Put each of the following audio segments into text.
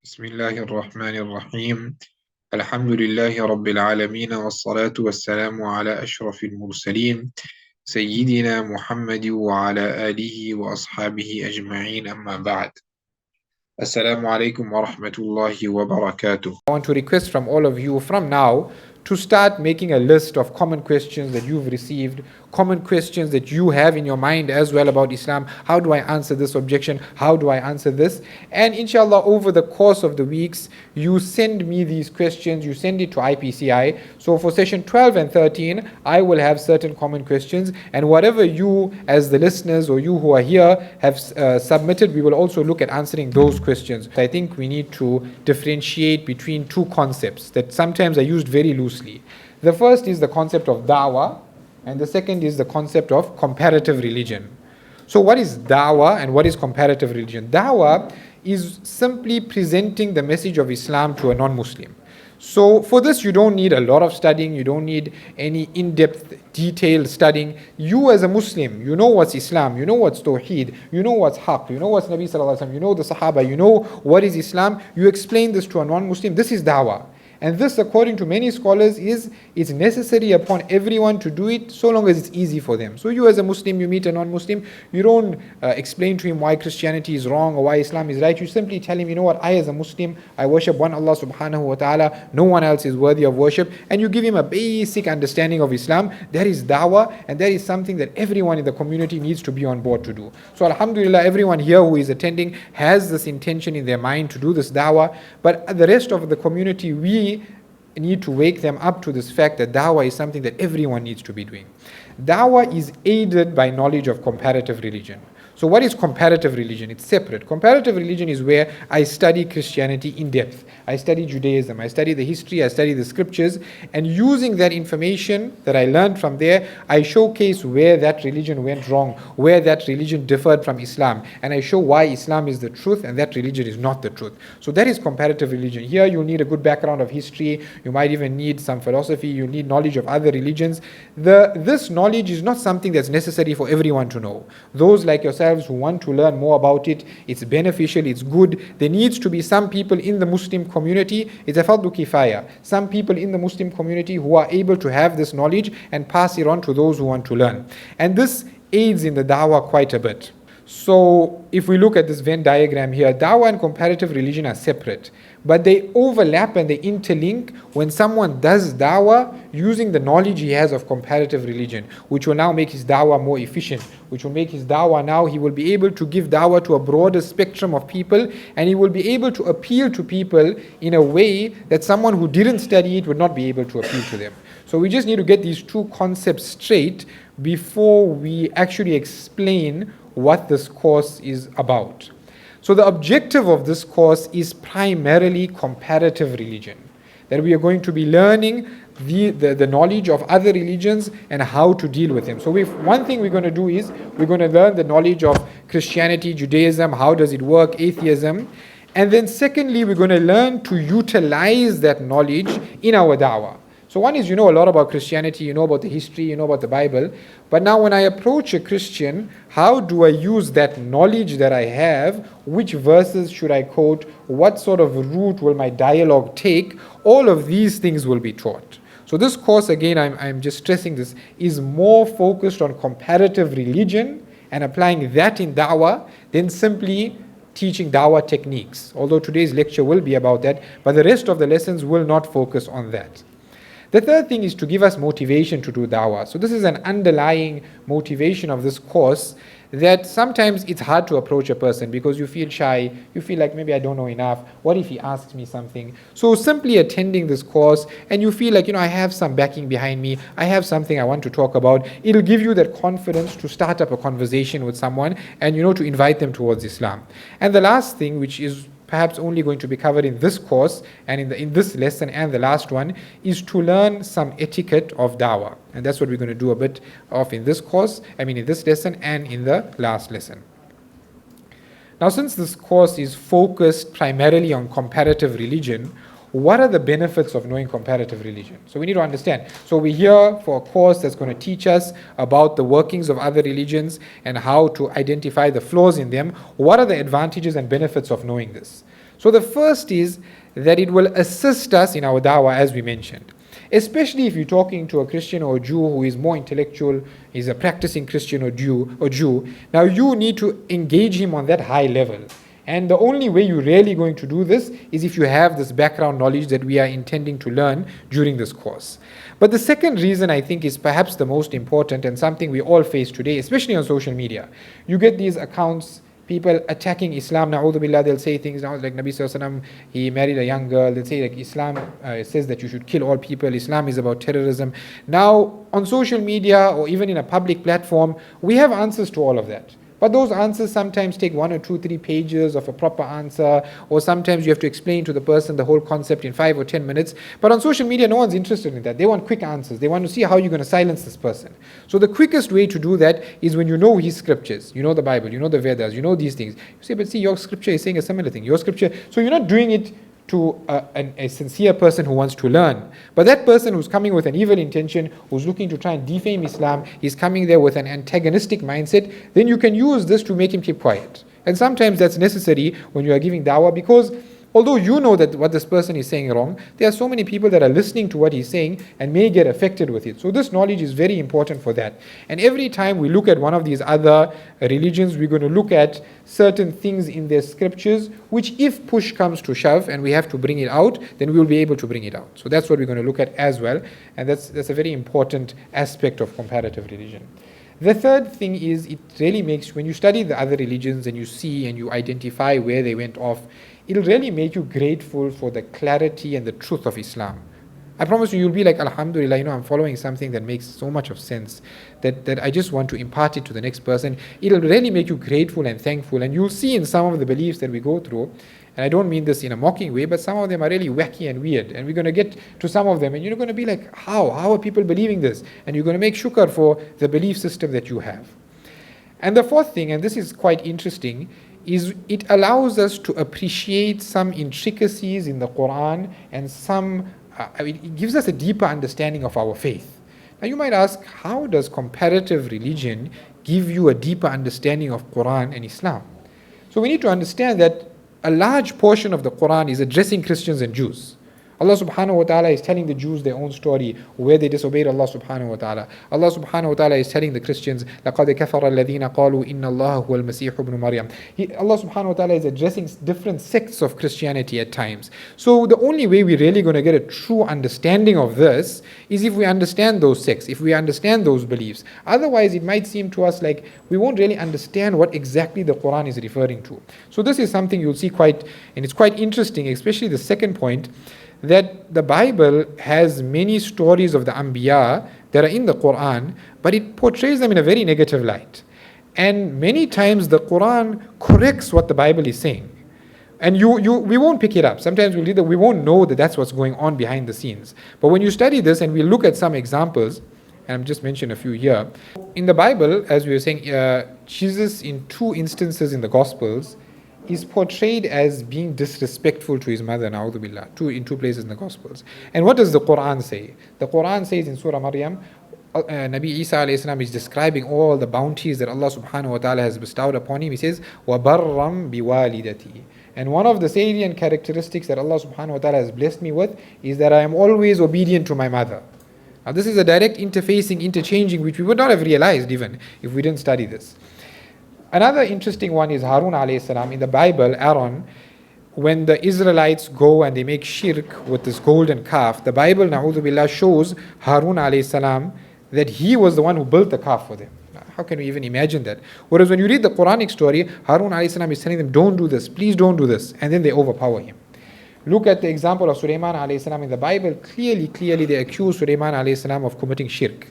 بسم الله الرحمن الرحيم الحمد لله رب العالمين والصلاة والسلام على أشرف المرسلين سيدنا محمد وعلى آله وأصحابه أجمعين أما بعد السلام عليكم ورحمة الله وبركاته. I want to request from all of you from now to start making a list of common questions that you've received, common questions that you have in your mind as well about Islam. How do I answer this objection? How do I answer this? And inshallah, over the course of the weeks, you send me these questions, you send it to IPCI. So for session 12 and 13, I will have certain common questions, and whatever you as the listeners or you who are here have submitted, we will also look at answering those questions. I think we need to differentiate between two concepts that sometimes are used very loosely. The first is the concept of da'wah, and the second is the concept of comparative religion. So what is da'wah and what is comparative religion? Da'wah is simply presenting the message of Islam to a non-Muslim. So for this, you don't need a lot of studying, you don't need any in-depth, detailed studying. You as a Muslim, you know what's Islam, you know what's Tawheed, you know what's Haqq, you know what's Nabi Sallallahu Alaihi Wasallam, you know the Sahaba, you know what is Islam. You explain this to a non-Muslim. This is da'wah. And this, according to many scholars, is necessary upon everyone to do it so long as it's easy for them. So you as a Muslim, you meet a non-Muslim, you don't explain to him why Christianity is wrong or why Islam is right. You simply tell him, you know what, I as a Muslim, I worship one Allah subhanahu wa ta'ala, no one else is worthy of worship. And you give him a basic understanding of Islam. That is da'wah, and that is something that everyone in the community needs to be on board to do. So alhamdulillah, everyone here who is attending has this intention in their mind to do this da'wah. But the rest of the community, we need to wake them up to this fact that da'wah is something that everyone needs to be doing. Da'wah is aided by knowledge of comparative religion. So what is comparative religion? It's separate. Comparative religion is where I study Christianity in depth. I study Judaism. I study the history. I study the scriptures. And using that information that I learned from there, I showcase where that religion went wrong, where that religion differed from Islam. And I show why Islam is the truth and that religion is not the truth. So that is comparative religion. Here you'll need a good background of history. You might even need some philosophy. You need knowledge of other religions. This knowledge is not something that's necessary for everyone to know. Those like yourself who want to learn more about it, it's beneficial, it's good. There needs to be some people in the Muslim community, it's a fardu kifaya, some people in the Muslim community who are able to have this knowledge and pass it on to those who want to learn. And this aids in the da'wah quite a bit. So if we look at this Venn diagram here, da'wah and comparative religion are separate, but they overlap and they interlink when someone does da'wah using the knowledge he has of comparative religion, which will now make his da'wah more efficient, which will make his da'wah now, he will be able to give da'wah to a broader spectrum of people, and he will be able to appeal to people in a way that someone who didn't study it would not be able to appeal to them. So we just need to get these two concepts straight before we actually explain what this course is about. So the objective of this course is primarily comparative religion, that we are going to be learning the knowledge of other religions and how to deal with them. So one thing we're going to do is we're going to learn the knowledge of Christianity, Judaism, how does it work, atheism, and then secondly we're going to learn to utilize that knowledge in our da'wah. So one is, you know a lot about Christianity, you know about the history, you know about the Bible, but now when I approach a Christian, how do I use that knowledge that I have? Which verses should I quote? What sort of route will my dialogue take? All of these things will be taught. So this course, again, I'm just stressing this, is more focused on comparative religion and applying that in da'wah than simply teaching da'wah techniques. Although today's lecture will be about that, but the rest of the lessons will not focus on that. The third thing is to give us motivation to do da'wah. So this is an underlying motivation of this course, that sometimes it's hard to approach a person because you feel shy, you feel like maybe I don't know enough, what if he asks me something? So simply attending this course and you feel like, I have some backing behind me, I have something I want to talk about, it'll give you that confidence to start up a conversation with someone and to invite them towards Islam. And the last thing, which is perhaps only going to be covered in this course and in this lesson and the last one, is to learn some etiquette of da'wah. And that's what we're going to do a bit of in this course, in this lesson and in the last lesson. Now, since this course is focused primarily on comparative religion, what are the benefits of knowing comparative religion? So we need to understand. So we're here for a course that's going to teach us about the workings of other religions and how to identify the flaws in them. What are the advantages and benefits of knowing this? So the first is that it will assist us in our da'wah, as we mentioned. Especially if you're talking to a Christian or a Jew who is more intellectual, is a practicing Christian or Jew. Now you need to engage him on that high level. And the only way you're really going to do this is if you have this background knowledge that we are intending to learn during this course. But the second reason I think is perhaps the most important and something we all face today, especially on social media. You get these accounts, people attacking Islam, na'udhu billah, they'll say things now like Nabi Sallallahu Alaihi Wasallam, he married a young girl, they'll say like Islam says that you should kill all people, Islam is about terrorism. Now on social media or even in a public platform, we have answers to all of that. But those answers sometimes take 1 or 2, 3 pages of a proper answer, or sometimes you have to explain to the person the whole concept in 5 or 10 minutes. But on social media, no one's interested in that. They want quick answers. They want to see how you're going to silence this person. So the quickest way to do that is when you know his scriptures, you know the Bible, you know the Vedas, you know these things. You say, but see, your scripture is saying a similar thing. Your scripture, so you're not doing it to a sincere person who wants to learn. But that person who's coming with an evil intention, who's looking to try and defame Islam, is coming there with an antagonistic mindset, then you can use this to make him keep quiet. And sometimes that's necessary when you are giving da'wah, because although you know that what this person is saying wrong, there are so many people that are listening to what he's saying and may get affected with it. So this knowledge is very important for that. And every time we look at one of these other religions, we're going to look at certain things in their scriptures, which if push comes to shove and we have to bring it out, then we will be able to bring it out. So that's what we're going to look at as well. And that's a very important aspect of comparative religion. The third thing is, it really makes, when you study the other religions and you see and you identify where they went off, it'll really make you grateful for the clarity and the truth of Islam. I promise you, you'll be like, Alhamdulillah, I'm following something that makes so much of sense that I just want to impart it to the next person. It'll really make you grateful and thankful. And you'll see in some of the beliefs that we go through, and I don't mean this in a mocking way, but some of them are really wacky and weird. And we're going to get to some of them, and you're going to be like, how are people believing this? And you're going to make shukr for the belief system that you have. And the fourth thing, and this is quite interesting, is it allows us to appreciate some intricacies in the Quran and it gives us a deeper understanding of our faith. Now you might ask, how does comparative religion give you a deeper understanding of Quran and Islam? So we need to understand that a large portion of the Quran is addressing Christians and Jews. Allah subhanahu wa ta'ala is telling the Jews their own story where they disobeyed Allah subhanahu wa ta'ala. Allah subhanahu wa ta'ala is telling the Christians, لَقَدْ كَفَرَ الَّذِينَ قَالُوا إِنَّ اللَّهَ هُوَ الْمَسِيحُ ابْنُ مَرْيَمَ. Allah subhanahu wa ta'ala is addressing different sects of Christianity at times. So the only way we're really going to get a true understanding of this is if we understand those sects, if we understand those beliefs. Otherwise, it might seem to us like we won't really understand what exactly the Quran is referring to. So this is something you'll see and it's quite interesting, especially the second point, that the Bible has many stories of the Anbiya that are in the Quran, but it portrays them in a very negative light. And many times the Quran corrects what the Bible is saying. And we won't pick it up. Sometimes we'll read that we won't know that that's what's going on behind the scenes. But when you study this and we look at some examples, and I've just mentioned a few here. In the Bible, as we were saying, Jesus in 2 instances in the Gospels is portrayed as being disrespectful to his mother, na'udhu billah, in 2 places in the Gospels. And what does the Quran say? The Quran says in Surah Maryam, Nabi Isa alayhi salam is describing all the bounties that Allah subhanahu wa ta'ala has bestowed upon him. He says, وَبَرًّا بِوَالِدَتِي. And one of the salient characteristics that Allah subhanahu wa ta'ala has blessed me with is that I am always obedient to my mother. Now this is a direct interchanging, which we would not have realized even if we didn't study this. Another interesting one is Harun alayhi salam. In the Bible, Aaron, when the Israelites go and they make shirk with this golden calf, the Bible, na'udhu billah, shows Harun alayhi salam that he was the one who built the calf for them. How can we even imagine that? Whereas when you read the Quranic story, Harun alayhi salam is telling them, don't do this, please don't do this. And then they overpower him. Look at the example of Sulaiman alayhi salam in the Bible. Clearly they accuse Sulaiman alayhi salam of committing shirk.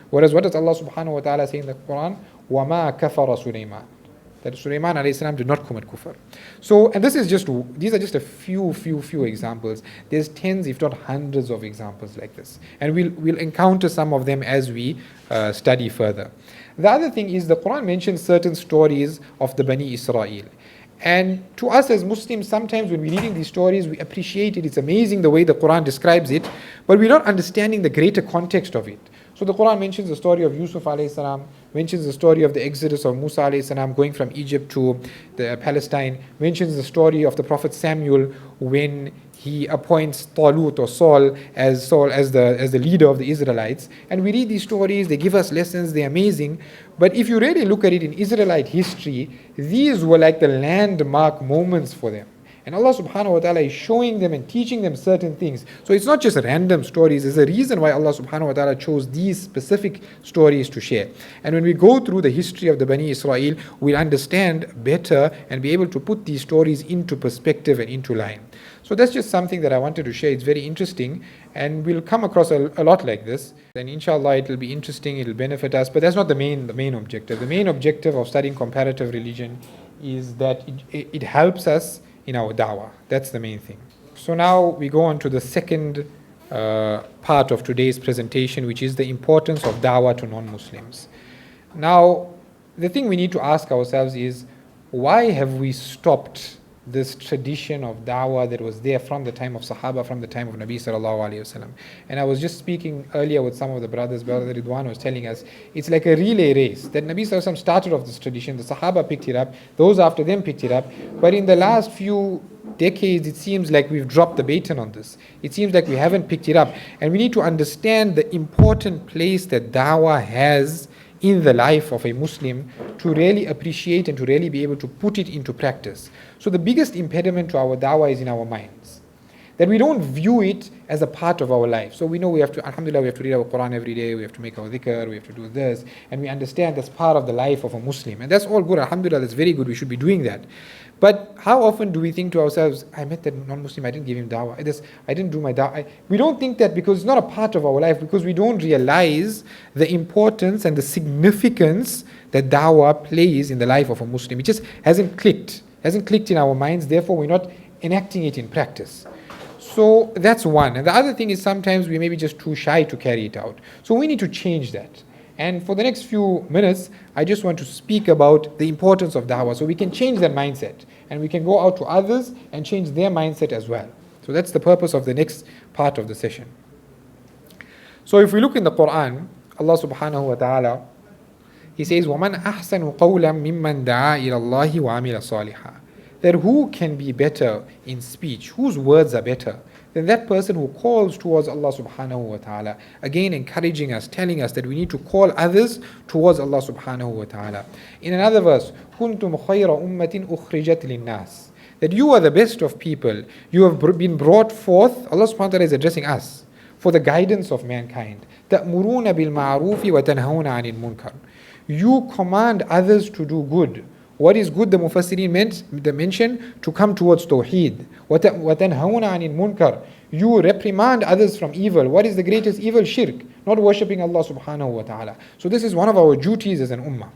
Whereas what does Allah subhanahu wa ta'ala say in the Quran? وَمَا كَفَرَ سُلَيْمَانَ. That Sulaiman alayhi salam did not commit kufr. So, and these are just a few examples. There's tens, if not hundreds of examples like this. And we'll encounter some of them as we study further. The other thing is the Quran mentions certain stories of the Bani Israel. And to us as Muslims, sometimes when we're reading these stories, we appreciate it. It's amazing the way the Quran describes it, but we're not understanding the greater context of it. So the Quran mentions the story of Yusuf alayhi salam, mentions the story of the exodus of Moosa alayhi salam going from Egypt to the Palestine, mentions the story of the Prophet Samuel when he appoints Talut or Saul as the leader of the Israelites. And we read these stories, they give us lessons, they're amazing. But if you really look at it in Israelite history, these were like the landmark moments for them. And Allah subhanahu wa ta'ala is showing them and teaching them certain things. So it's not just random stories. There's a reason why Allah subhanahu wa ta'ala chose these specific stories to share. And when we go through the history of the Bani Israel, we'll understand better and be able to put these stories into perspective and into line. So that's just something that I wanted to share. It's very interesting, and we'll come across a lot like this. And inshallah, it'll be interesting, it'll benefit us. But that's not the main objective. The main objective of studying comparative religion is that it helps us in our da'wah. That's the main thing. So now we go on to the second part of today's presentation, which is the importance of da'wah to non-Muslims. Now, the thing we need to ask ourselves is, why have we stopped this tradition of da'wah that was there from the time of Sahaba, from the time of Nabi sallallahu alayhi wasallam? And I was just speaking earlier with some of the brothers, Brother Ridwan was telling us, it's like a relay race, that Nabi sallallahu alayhi wasallam started off this tradition, the Sahaba picked it up, those after them picked it up, but in the last few decades it seems like we've dropped the baton on this. It seems like we haven't picked it up, and we need to understand the important place that da'wah has in the life of a Muslim to really appreciate and to really be able to put it into practice. So the biggest impediment to our da'wah is in our minds, that we don't view it as a part of our life. So we know we have to, alhamdulillah, we have to read our Quran every day, we have to make our dhikr, we have to do this, and we understand that's part of the life of a Muslim. And that's all good, alhamdulillah, that's very good, we should be doing that. But how often do we think to ourselves, I met that non-Muslim, I didn't give him da'wah, I didn't do my da'wah. We don't think that because it's not a part of our life, because we don't realize the importance and the significance that da'wah plays in the life of a Muslim. It just hasn't clicked in our minds, therefore we're not enacting it in practice. So that's one. And the other thing is sometimes we may be just too shy to carry it out. So we need to change that. And for the next few minutes, I just want to speak about the importance of da'wah, so we can change that mindset and we can go out to others and change their mindset as well. So that's the purpose of the next part of the session. So if we look in the Quran, Allah subhanahu wa ta'ala, He says, وَمَنْ أَحْسَنُ قَوْلًا مِمَّنْ دَعَا إِلَى اللَّهِ وَعَمِلَ صَالِحًا. That who can be better in speech, whose words are better than that person who calls towards Allah subhanahu wa ta'ala. Again, encouraging us, telling us that we need to call others towards Allah subhanahu wa ta'ala. In another verse, كُنْتُمْ خَيْرَ أُمَّةٍ أُخْرِجَتْ لِلنَّاسِ. That you are the best of people. You have been brought forth, Allah subhanahu wa ta'ala is addressing us, for the guidance of mankind. تَأْمُرُونَ بِالْمَعْرُوفِ وَتَنْهَوْنَ عَنِ الْمُنْكَرِ. You command others to do good. What is good? The Mufassirin mention to come towards Tawheed. وَتَنْهَوْنَ عَنِ الْمُنْكَرِ. You reprimand others from evil. What is the greatest evil? Shirk. Not worshipping Allah subhanahu wa ta'ala. So this is one of our duties as an ummah.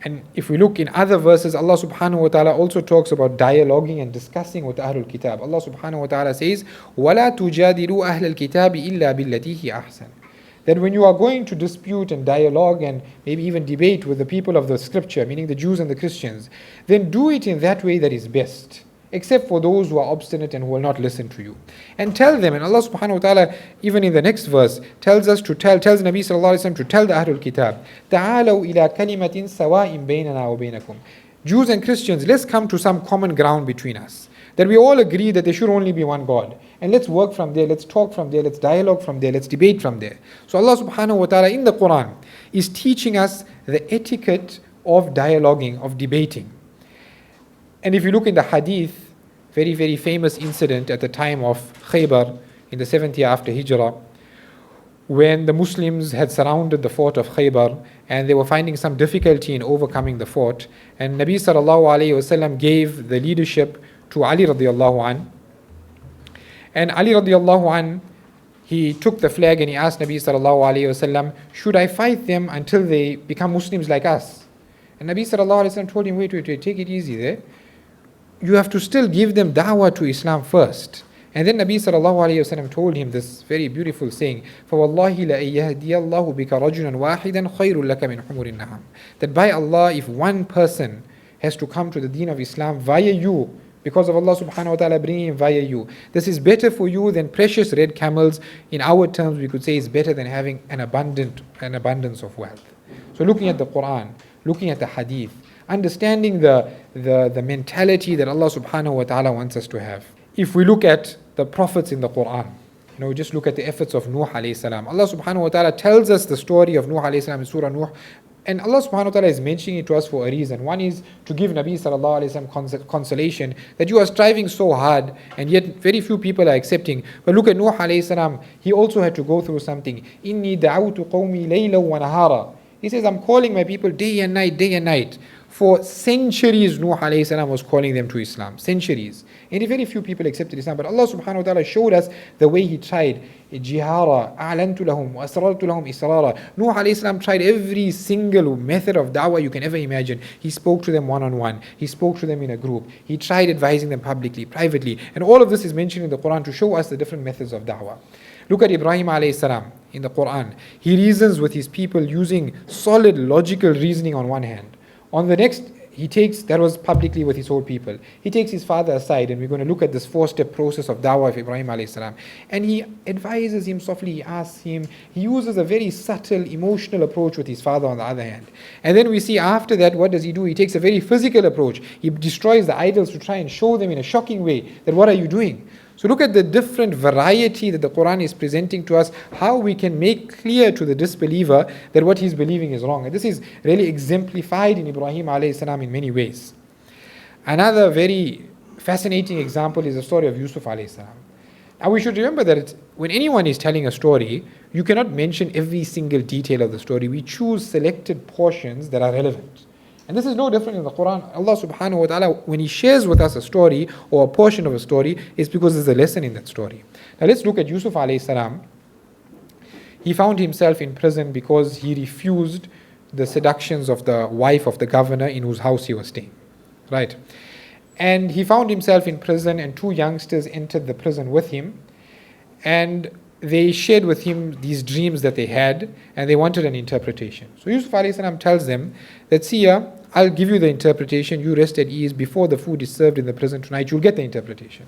And if we look in other verses, Allah subhanahu wa ta'ala also talks about dialoguing and discussing with Ahlul Kitab. Allah subhanahu wa ta'ala says, وَلَا تُجَادِلُوا أَهْلَ الْكِتَابِ إِلَّا بِالَّتِي هِيَ أَحْسَنُ. That when you are going to dispute and dialogue and maybe even debate with the people of the scripture, meaning the Jews and the Christians, then do it in that way that is best, except for those who are obstinate and who will not listen to you. And tell them, and Allah subhanahu wa ta'ala, even in the next verse, tells Nabi sallallahu alayhi wa sallam to tell the Ahlul Kitab, تَعَالَوْا إِلَىٰ كَلِمَةٍ سَوَاءٍ بَيْنَنَا وَبَيْنَكُمْ. Jews and Christians, let's come to some common ground between us. That we all agree that there should only be one God. And let's work from there, let's talk from there, let's dialogue from there, let's debate from there. So Allah subhanahu wa ta'ala in the Quran is teaching us the etiquette of dialoguing, of debating. And if you look in the hadith, very, very famous incident at the time of Khaybar in the 7th year after Hijrah, when the Muslims had surrounded the fort of Khaybar and they were finding some difficulty in overcoming the fort, and Nabi sallallahu alayhi wasallam gave the leadership to Ali radiallahu an. And Ali radiallahu an, he took the flag and he asked Nabi sallallahu alayhi wasallam, should I fight them until they become Muslims like us? And Nabi sallallahu alayhi wasallam told him, wait, take it easy there. You have to still give them da'wah to Islam first. And then Nabi sallallahu alayhi wasallam told him this very beautiful saying, فَوَاللَّهِ لَأَيَّهْدِيَ اللَّهُ بِكَ رَجُلًا وَاحِدًا خَيْرٌ لَكَ مِنْ حُمُرِ النَّعَمِ. That by Allah, if one person has to come to the deen of Islam via you, because of Allah subhanahu wa ta'ala bringing him via you. This is better for you than precious red camels. In our terms, we could say it's better than having an abundance of wealth. So looking at the Quran, looking at the hadith, understanding the mentality that Allah subhanahu wa ta'ala wants us to have. If we look at the prophets in the Quran, just look at the efforts of Nuh alayhi salam. Allah subhanahu wa ta'ala tells us the story of Nuh alayhi salam in Surah Nuh. And Allah subhanahu wa ta'ala is mentioning it to us for a reason. One is to give Nabi sallallahu alayhi wasallam consolation that you are striving so hard and yet very few people are accepting. But look at Nuh alayhi salam. He also had to go through something. Inni da'awtu qawmi layla wa nahara. He says, I'm calling my people day and night, day and night. For centuries, Nuh alayhi salam was calling them to Islam. Centuries. And very few people accepted Islam. But Allah subhanahu wa ta'ala showed us the way he tried. Jihara, a'lantu lahum, wa asrartu lahum israra. Nuh alayhi salam tried every single method of da'wah you can ever imagine. He spoke to them one-on-one. He spoke to them in a group. He tried advising them publicly, privately. And all of this is mentioned in the Quran to show us the different methods of da'wah. Look at Ibrahim alayhi salam in the Quran. He reasons with his people using solid logical reasoning on one hand. On the next, that was publicly with his whole people. He takes his father aside, and we're going to look at this 4-step process of da'wah of Ibrahim alayhi salam. And he advises him softly, he asks him, he uses a very subtle, emotional approach with his father on the other hand. And then we see after that, what does he do? He takes a very physical approach. He destroys the idols to try and show them in a shocking way that what are you doing? So look at the different variety that the Quran is presenting to us, how we can make clear to the disbeliever that what he's believing is wrong. And this is really exemplified in Ibrahim alayhi salam in many ways. Another very fascinating example is the story of Yusuf alayhi salam. Now we should remember that when anyone is telling a story, you cannot mention every single detail of the story. We choose selected portions that are relevant. And this is no different in the Quran. Allah subhanahu wa ta'ala, when He shares with us a story or a portion of a story, it's because there's a lesson in that story. Now let's look at Yusuf alayhi salam. He found himself in prison because he refused the seductions of the wife of the governor in whose house he was staying. Right? And he found himself in prison, and 2 youngsters entered the prison with him. And they shared with him these dreams that they had, and they wanted an interpretation. So Yusuf alayhi salam tells them that, see, I'll give you the interpretation, you rest at ease, before the food is served in the prison tonight, you'll get the interpretation.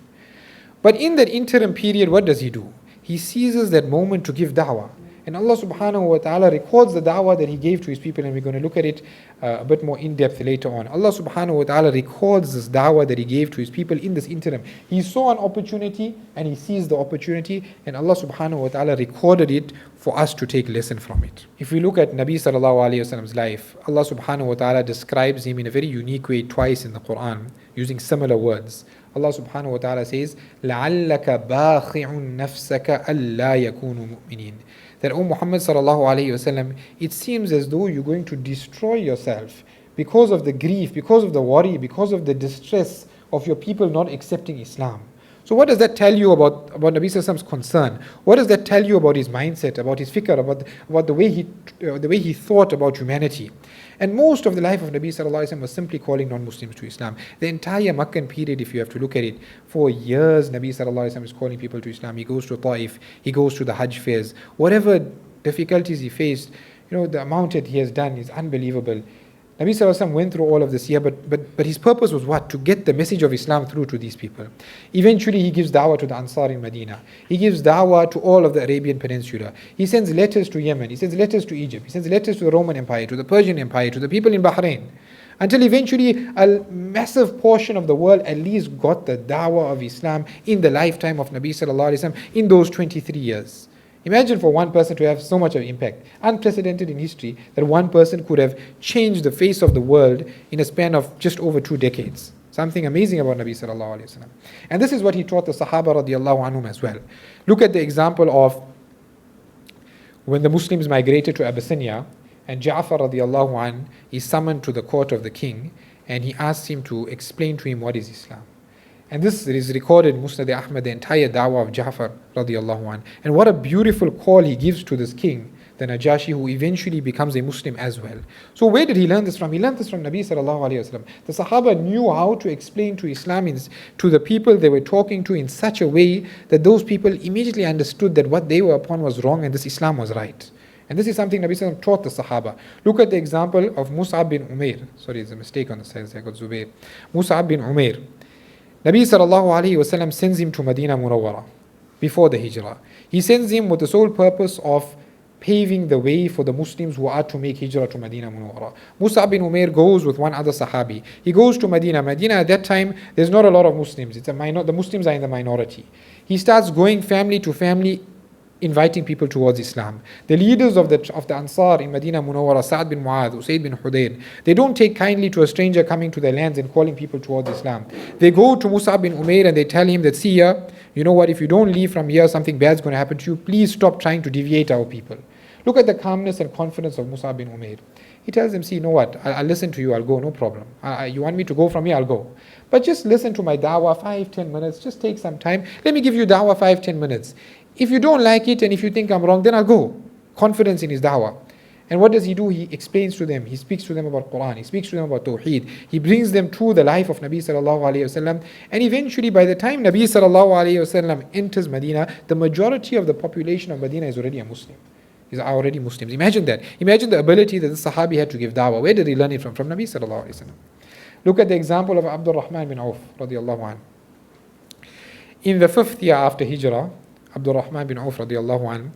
But in that interim period, what does he do? He seizes that moment to give da'wah. And Allah subhanahu wa ta'ala records the da'wah that He gave to His people, and we're going to look at it a bit more in depth later on. Allah subhanahu wa ta'ala records this da'wah that He gave to His people in this interim. He saw an opportunity and He seized the opportunity, and Allah subhanahu wa ta'ala recorded it for us to take lesson from it. If we look at Nabi sallallahu alayhi wasallam's life, Allah subhanahu wa ta'ala describes him in a very unique way twice in the Quran, using similar words. Allah subhanahu wa ta'ala says, لَعَلَّكَ بَاخِعٌ نَفْسَكَ أَلَّا يَكُونُوا مُؤْمِنِينَ. That, O Muhammad sallallahu alayhi wasallam, it seems as though you're going to destroy yourself because of the grief, because of the worry, because of the distress of your people not accepting Islam. So what does that tell you about Nabi sallallahu alayhi wasallam's concern? What does that tell you about his mindset, about his fikr, about the way he thought about humanity? And most of the life of Nabi sallallahu alayhi wasallam was simply calling non-Muslims to Islam. The entire Meccan period, if you have to look at it, for years Nabi sallallahu alayhi wasallam is calling people to Islam. He goes to Ta'if, he goes to the Hajj fairs. Whatever difficulties he faced, the amount that he has done is unbelievable. Nabi sallallahu alayhi wasallam went through all of this here, but his purpose was what? To get the message of Islam through to these people. Eventually he gives da'wah to the Ansar in Medina. He gives da'wah to all of the Arabian Peninsula. He sends letters to Yemen. He sends letters to Egypt. He sends letters to the Roman Empire, to the Persian Empire, to the people in Bahrain. Until eventually a massive portion of the world at least got the da'wah of Islam in the lifetime of Nabi sallallahu alayhi wasallam in those 23 years. Imagine for one person to have so much of impact, unprecedented in history, that one person could have changed the face of the world in a span of just over 2 decades. Something amazing about Nabi sallallahu alayhi wasallam. And this is what he taught the Sahaba radiallahu anhum as well. Look at the example of when the Muslims migrated to Abyssinia, and Ja'far radiallahu an is summoned to the court of the king, and he asks him to explain to him what is Islam. And this is recorded in Musnad Ahmed, the entire da'wah of Ja'far radiallahu an. And what a beautiful call he gives to this king, the Najashi, who eventually becomes a Muslim as well. So where did he learn this from? He learned this from Nabi sallallahu alayhi wasallam. The Sahaba knew how to explain to Islam, to the people they were talking to, in such a way that those people immediately understood that what they were upon was wrong and this Islam was right. And this is something Nabi sallallahu alayhi wasallam taught the Sahaba. Look at the example of Mus'ab bin Umair. Sorry, there's a mistake on the side. I got Zubayr. Mus'ab bin Umair. Nabi sallallahu alayhi wasallam sends him to Medina Munawwara before the hijrah. He sends him with the sole purpose of paving the way for the Muslims who are to make hijrah to Medina Munawwara. Moosa bin Umair goes with one other Sahabi. He goes to Medina. Medina at that time, there's not a lot of Muslims. The Muslims are in the minority. He starts going family to family, inviting people towards Islam. The leaders of the Ansar in Medina Munawwara, Sa'd bin Mu'adh, Usayd bin Hudayr, they don't take kindly to a stranger coming to their lands and calling people towards Islam. They go to Moosa bin Umair and they tell him that, see here, you know what, if you don't leave from here, something bad's going to happen to you. Please stop trying to deviate our people. Look at the calmness and confidence of Moosa bin Umair. He tells them, see, you know what, I'll listen to you, I'll go, no problem. You want me to go from here, I'll go. But just listen to my da'wah 5-10 minutes, just take some time. Let me give you da'wah 5-10 minutes. If you don't like it and if you think I'm wrong, then I'll go. Confidence in his da'wah. And what does he do? He explains to them, he speaks to them about Quran, he speaks to them about Tawheed, he brings them to the life of Nabi sallallahu alayhi wasallam. And eventually, by the time Nabi sallallahu alayhi wasallam enters Medina, the majority of the population of Medina is already a Muslim. Is already Muslims. Imagine that. Imagine the ability that the Sahabi had to give da'wah. Where did he learn it from? From Nabi sallallahu alayhi wasallam. Look at the example of Abdul Rahman bin Auf radiallahu anhu. In the 5th year after Hijrah, Abdul Rahman bin Auf radiallahu anhu,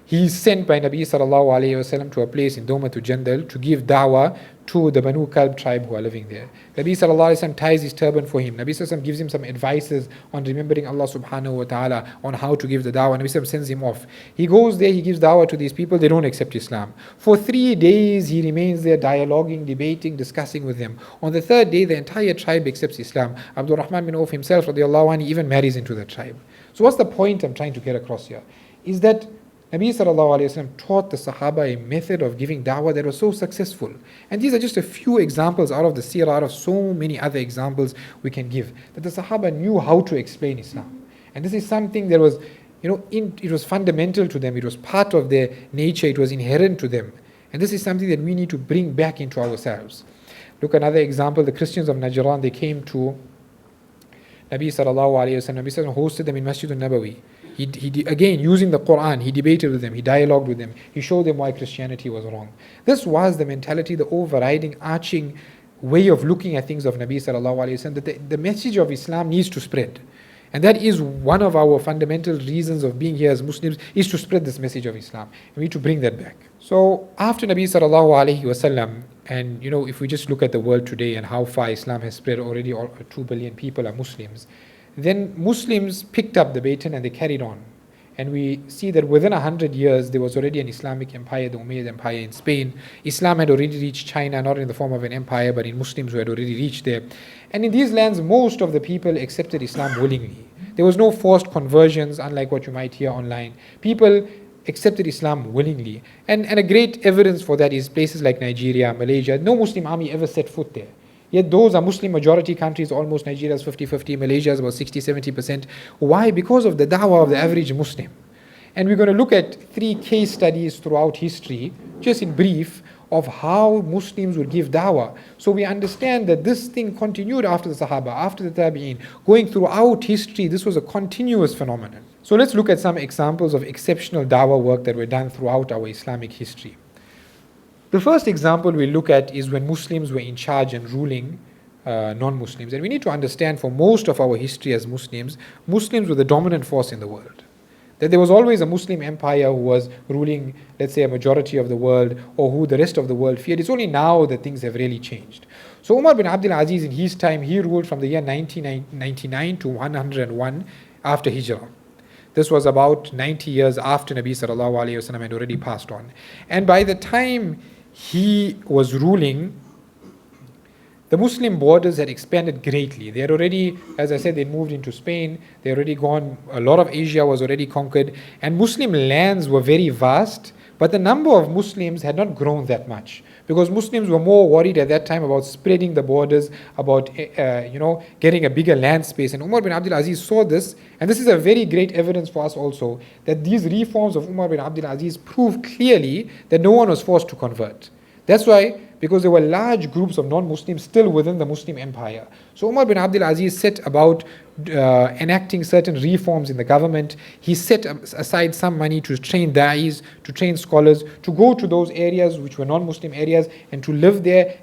he is sent by Nabi sallallahu alayhi wasallam to a place in Dawmatul Jandal to give da'wah to the Banu Kalb tribe who are living there. Nabi sallallahu alayhi wasallam ties his turban for him. Nabi sallallahu alayhi wasallam gives him some advices on remembering Allah subhanahu wa ta'ala, on how to give the da'wah. Nabi sallallahu alayhi wasallam sends him off. He goes there, he gives da'wah to these people, they don't accept Islam. For 3 days he remains there dialoguing, debating, discussing with them. On the 3rd day the entire tribe accepts Islam. Abdul Rahman bin Auf himself radiallahu anhu even marries into the tribe. So what's the point I'm trying to get across here? Is that Nabi sallallahu alayhi wasallam taught the Sahaba a method of giving da'wah that was so successful. And these are just a few examples out of the seerah, out of so many other examples we can give. That the Sahaba knew how to explain Islam. And this is something that was, it was fundamental to them. It was part of their nature. It was inherent to them. And this is something that we need to bring back into ourselves. Look, another example, the Christians of Najran, they came to Nabi sallallahu alayhi wasallam. Nabi sallallahu hosted them in Masjid al-Nabawi. He again, using the Quran, he debated with them, he dialogued with them, he showed them why Christianity was wrong. This was the mentality, the overriding, arching way of looking at things of Nabi sallallahu alayhi wasallam, that the message of Islam needs to spread. And that is one of our fundamental reasons of being here as Muslims, is to spread this message of Islam. We need to bring that back. So after Nabi sallallahu alayhi wasallam, and if we just look at the world today and how far Islam has spread, already 2 billion people are Muslims. Then Muslims picked up the baton and they carried on. And we see that within 100 years, there was already an Islamic empire, the Umayyad Empire in Spain. Islam had already reached China, not in the form of an empire, but in Muslims who had already reached there. And in these lands, most of the people accepted Islam willingly. There was no forced conversions, unlike what you might hear online. People accepted Islam willingly. And a great evidence for that is places like Nigeria, Malaysia. No Muslim army ever set foot there. Yet those are Muslim majority countries, almost Nigeria is 50-50, Malaysia is about 60-70%. Why? Because of the da'wah of the average Muslim. And we're going to look at 3 case studies throughout history, just in brief, of how Muslims would give da'wah. So we understand that this thing continued after the Sahaba, after the Tabi'een. Going throughout history, this was a continuous phenomenon. So let's look at some examples of exceptional da'wah work that were done throughout our Islamic history. The first example we look at is when Muslims were in charge and ruling non-Muslims. And we need to understand, for most of our history as Muslims, Muslims were the dominant force in the world. That there was always a Muslim empire who was ruling, let's say, a majority of the world, or who the rest of the world feared. It's only now that things have really changed. So Umar bin Abdul Aziz, in his time, he ruled from the year 99 to 101 after Hijrah. This was about 90 years after Nabi sallallahu alayhi wasallam had already passed on. And by the time he was ruling, the Muslim borders had expanded greatly. They had already, as I said, they moved into Spain. They had already gone, a lot of Asia was already conquered. And Muslim lands were very vast, but the number of Muslims had not grown that much. Because Muslims were more worried at that time about spreading the borders, about getting a bigger land space. And Umar bin Abdul Aziz saw this, and this is a very great evidence for us also, that these reforms of Umar bin Abdul Aziz proved clearly that no one was forced to convert. That's why, because there were large groups of non-Muslims still within the Muslim empire. So Umar bin Abdul Aziz set about enacting certain reforms in the government. He set aside some money to train da'is, to train scholars, to go to those areas which were non-Muslim areas and to live there,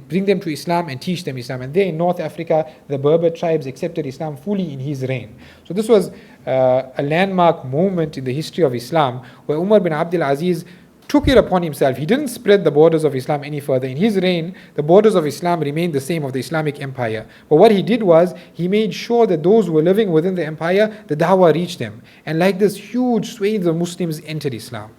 bring them to Islam and teach them Islam. And there in North Africa, the Berber tribes accepted Islam fully in his reign. So this was a landmark moment in the history of Islam where Umar bin Abdul Aziz took it upon himself. He didn't spread the borders of Islam any further. In his reign, the borders of Islam remained the same of the Islamic empire. But what he did was, he made sure that those who were living within the empire, the dawah reached them. And like this, huge swathes of Muslims entered Islam.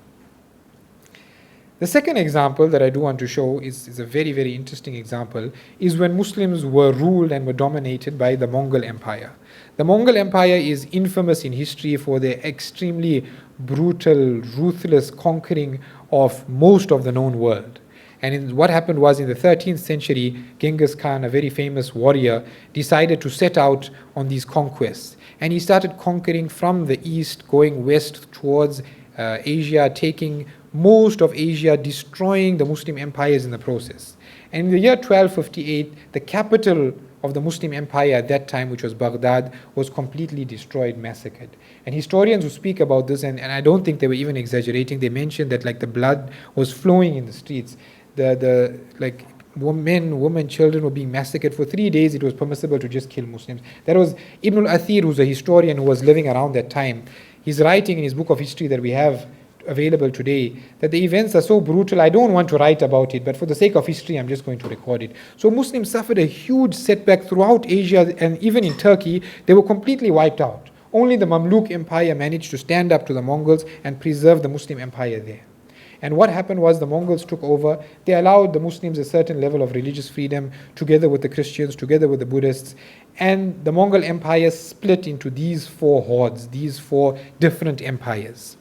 The second example that I do want to show is a very, very interesting example, is when Muslims were ruled and were dominated by the Mongol Empire. The Mongol Empire is infamous in history for their extremely brutal, ruthless conquering of most of the known world. And what happened was, in the 13th century, Genghis Khan, a very famous warrior, decided to set out on these conquests. And he started conquering from the east, going west towards Asia, taking most of Asia, destroying the Muslim empires in the process. And in the year 1258, the capital of the Muslim empire at that time, which was Baghdad, was completely destroyed, massacred. And historians who speak about this, and I don't think they were even exaggerating, they mentioned that like the blood was flowing in the streets. Like men, women, children were being massacred. For 3 days it was permissible to just kill Muslims. That was Ibn al-Athir, who's a historian who was living around that time. He's writing in his book of history that we have available today, that the events are so brutal, I don't want to write about it, but for the sake of history, I'm just going to record it. So Muslims suffered a huge setback throughout Asia, and even in Turkey, they were completely wiped out. Only the Mamluk Empire managed to stand up to the Mongols and preserve the Muslim empire there. And what happened was, the Mongols took over. They allowed the Muslims a certain level of religious freedom, together with the Christians, together with the Buddhists. And the Mongol Empire split into these four hordes, these four different empires.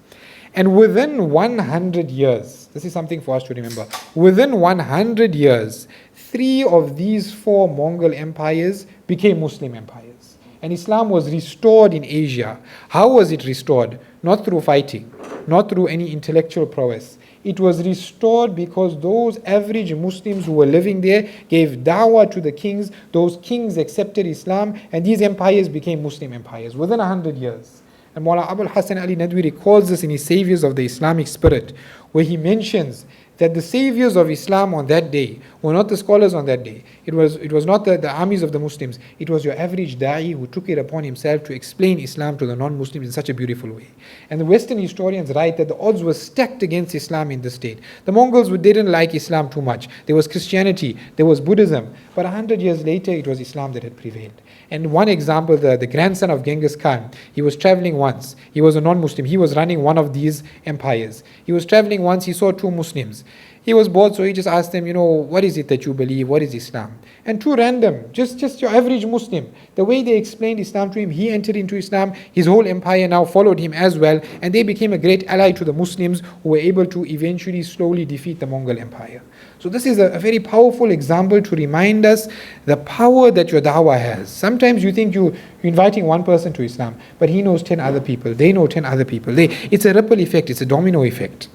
And within 100 years, this is something for us to remember, within 100 years, 3 of these 4 Mongol empires became Muslim empires. And Islam was restored in Asia. How was it restored? Not through fighting, not through any intellectual prowess. It was restored because those average Muslims who were living there gave dawah to the kings. Those kings accepted Islam, and these empires became Muslim empires within 100 years. And Maulana Abul Hassan Ali Nadwi recalls this in his Saviors of the Islamic Spirit, where he mentions that the saviors of Islam on that day were not the scholars on that day. It was not the armies of the Muslims. It was your average da'i who took it upon himself to explain Islam to the non-Muslims in such a beautiful way. And the Western historians write that the odds were stacked against Islam in this state. The Mongols didn't like Islam too much. There was Christianity, there was Buddhism, but 100 years later it was Islam that had prevailed. And one example, the grandson of Genghis Khan, he was traveling once. He was a non-Muslim. He was running one of these empires. He was traveling once, he saw 2 Muslims. He was bored, so he just asked them, what is it that you believe? What is Islam? And 2 random, just your average Muslim. The way they explained Islam to him, he entered into Islam. His whole empire now followed him as well. And they became a great ally to the Muslims who were able to eventually slowly defeat the Mongol Empire. So this is a very powerful example to remind us the power that your da'wah has. Sometimes you think you're inviting one person to Islam, but he knows 10 other people. They know 10 other people. It's a ripple effect. It's a domino effect.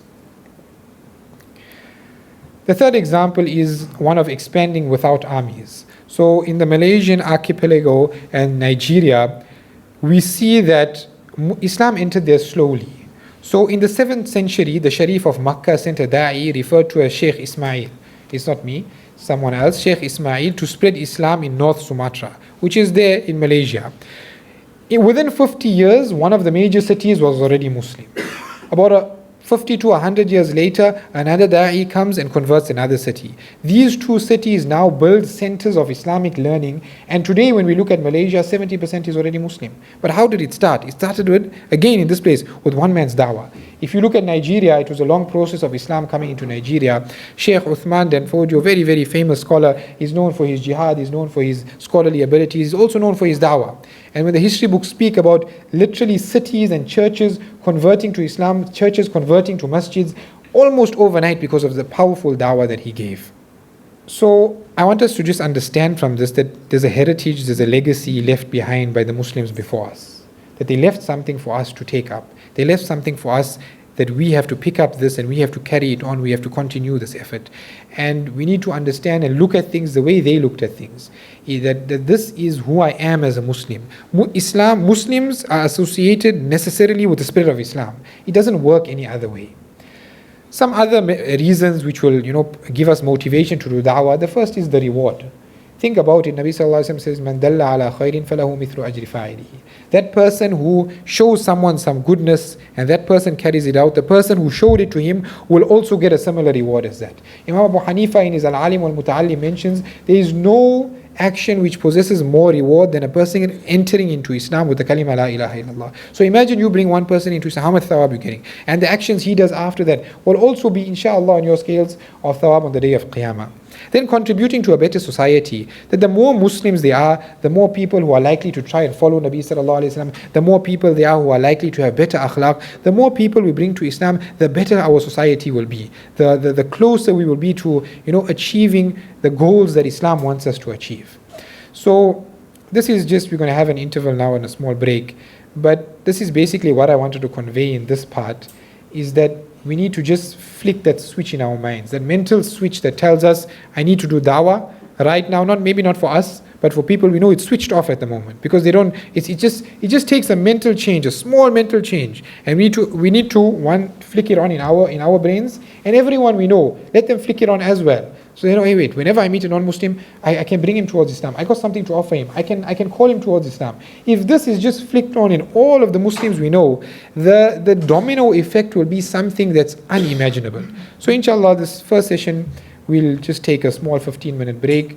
The third example is one of expanding without armies. So in the Malaysian archipelago and Nigeria, we see that Islam entered there slowly. So in the 7th century, the Sharif of Makkah sent a da'i referred to as Sheikh Ismail. It's not me, someone else, Sheikh Ismail, to spread Islam in North Sumatra, which is there in Malaysia. Within 50 years, one of the major cities was already Muslim. About 50 to 100 years later, another da'i comes and converts another city. These 2 cities now build centers of Islamic learning, and today when we look at Malaysia, 70% is already Muslim. But how did it start? It started with, again in this place, with one man's dawah. If you look at Nigeria, it was a long process of Islam coming into Nigeria. Sheikh Uthman Danfodio, very, very famous scholar, is known for his jihad, is known for his scholarly abilities, is also known for his dawah. And when the history books speak about literally cities and churches converting to Islam, churches converting to masjids, almost overnight because of the powerful dawah that he gave. So I want us to just understand from this that there's a heritage, there's a legacy left behind by the Muslims before us. That they left something for us to take up. They left something for us that we have to pick up this and we have to carry it on, we have to continue this effort. And we need to understand and look at things the way they looked at things. That this is who I am as a Muslim. Muslims are associated necessarily with the spirit of Islam. It doesn't work any other way. Some other reasons which will, give us motivation to do da'wah. The first is the reward. Think about it. Nabi sallallahu alaihi wasallam says, "Man dalla ala khairin falahu mithlu ajri fa'ilihi." That person who shows someone some goodness and that person carries it out, the person who showed it to him will also get a similar reward as that. Imam Abu Hanifa in his Al-Alim wal-Muta'allim mentions there is no action which possesses more reward than a person entering into Islam with the kalima la ilaha illallah. So imagine you bring one person into Islam, how much thawab you're getting. And the actions he does after that will also be inshallah on your scales of thawab on the day of Qiyamah. Then contributing to a better society, that the more Muslims they are, the more people who are likely to try and follow Nabi sallallahu alaihi wasallam, the more people they are who are likely to have better akhlaq, the more people we bring to Islam, the better our society will be. The closer we will be to achieving the goals that Islam wants us to achieve. So this is just, we're going to have an interval now and a small break, but this is basically what I wanted to convey in this part, is that we need to just flick that switch in our minds, that mental switch that tells us I need to do dawah right now, maybe not for us, but for people we know it's switched off at the moment because they don't. It just takes a mental change, a small mental change, and we need to one flick it on in our brains, and everyone we know, let them flick it on as well. So hey, wait, whenever I meet a non-Muslim, I can bring him towards Islam. I got something to offer him. I can call him towards Islam. If this is just flicked on in all of the Muslims we know, the domino effect will be something that's unimaginable. So inshallah, this first session, we'll just take a small 15-minute break.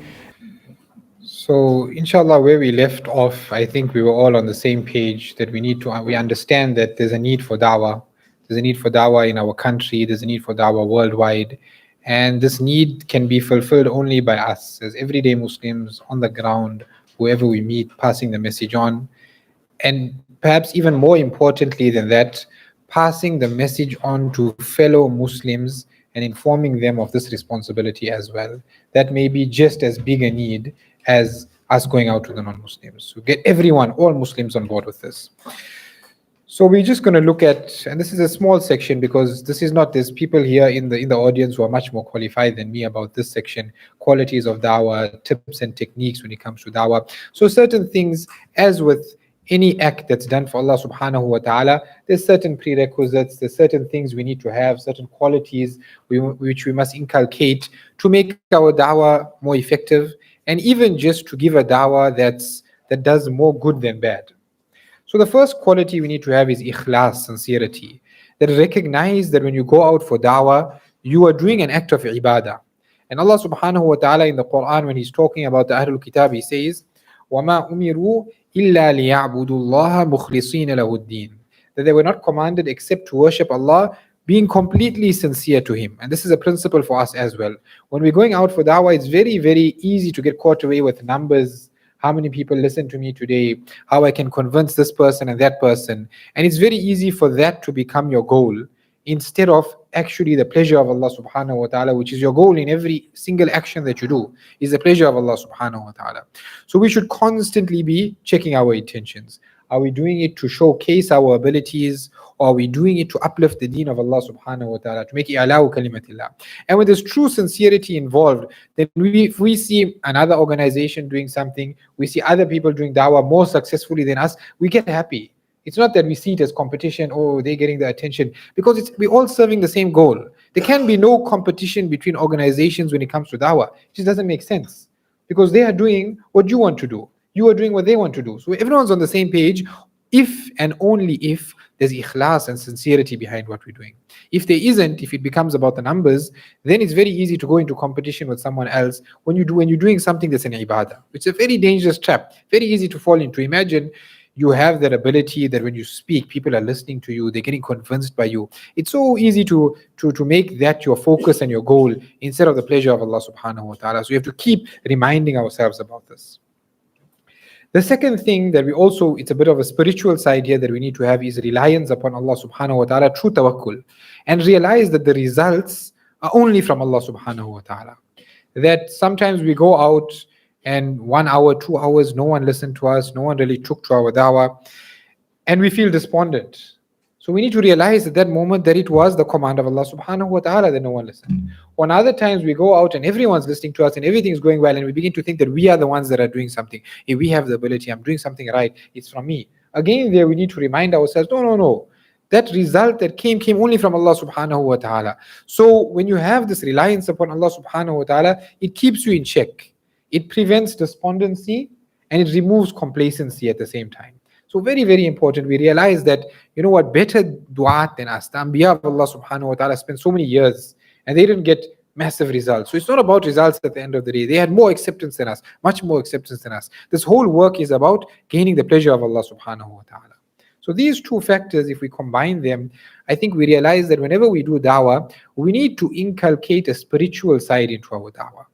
So inshallah, where we left off, I think we were all on the same page that we understand that there's a need for dawah. There's a need for dawah in our country. There's a need for dawah worldwide. And this need can be fulfilled only by us as everyday Muslims on the ground, whoever we meet, passing the message on. And perhaps even more importantly than that, passing the message on to fellow Muslims and informing them of this responsibility as well. That may be just as big a need as us going out to the non-Muslims. So get everyone, all Muslims on board with this. So we're just going to look at, and this is a small section because there's people here in the audience who are much more qualified than me about this section, qualities of dawah, tips and techniques when it comes to dawah. So certain things, as with any act that's done for Allah subhanahu wa ta'ala, there's certain prerequisites, there's certain things we need to have, certain qualities which we must inculcate to make our dawah more effective, and even just to give a dawah that does more good than bad. So the first quality we need to have is ikhlas, sincerity. That recognize that when you go out for da'wah, you are doing an act of ibadah. And Allah subhanahu wa ta'ala in the Quran, when He's talking about the Ahlul Kitab, He says, وَمَا أُمِرُوا إِلَّا لِيَعْبُدُوا اللَّهَ مُخْلِصِينَ لَهُ الدِّينَ. That they were not commanded except to worship Allah, being completely sincere to Him. And this is a principle for us as well. When we're going out for da'wah, it's very, very easy to get caught away with numbers. How many people listen to me today, how I can convince this person and that person. And it's very easy for that to become your goal instead of actually the pleasure of Allah subhanahu wa ta'ala, which is your goal in every single action that you do, is the pleasure of Allah subhanahu wa ta'ala. So we should constantly be checking our intentions. Are we doing it to showcase our abilities, or are we doing it to uplift the deen of Allah subhanahu wa ta'ala, to make i'la'u kalimatillah? And when there's true sincerity involved, then if we see another organization doing something, we see other people doing da'wah more successfully than us, we get happy. It's not that we see it as competition, oh, they're getting the attention, because we're all serving the same goal. There can be no competition between organizations when it comes to da'wah. It just doesn't make sense, because they are doing what you want to do. You are doing what they want to do. So everyone's on the same page, if and only if there's ikhlas and sincerity behind what we're doing. If there isn't, if it becomes about the numbers, then it's very easy to go into competition with someone else when you're doing something that's an ibadah. It's a very dangerous trap, very easy to fall into. Imagine you have that ability that when you speak, people are listening to you, they're getting convinced by you. It's so easy to make that your focus and your goal instead of the pleasure of Allah subhanahu wa ta'ala. So we have to keep reminding ourselves about this. The second thing that it's a bit of a spiritual side here that we need to have is reliance upon Allah subhanahu wa ta'ala, true tawakkul, and realize that the results are only from Allah subhanahu wa ta'ala. That sometimes we go out and 1 hour, 2 hours, no one listened to us, no one really took to our dawah, and we feel despondent. So we need to realize at that moment that it was the command of Allah subhanahu wa ta'ala that no one listened. On other times we go out and everyone's listening to us and everything is going well and we begin to think that we are the ones that are doing something. If we have the ability, I'm doing something right, it's from me. Again, there we need to remind ourselves, no, no, no. That result that came only from Allah subhanahu wa ta'ala. So when you have this reliance upon Allah subhanahu wa ta'ala, it keeps you in check. It prevents despondency and it removes complacency at the same time. So very, very important. We realize that, you know what, better du'at than us. The Anbiya of Allah subhanahu wa ta'ala spent so many years and they didn't get massive results. So it's not about results at the end of the day. They had more acceptance than us, much more acceptance than us. This whole work is about gaining the pleasure of Allah subhanahu wa ta'ala. So these two factors, if we combine them, I think we realize that whenever we do dawah, we need to inculcate a spiritual side into our dawah.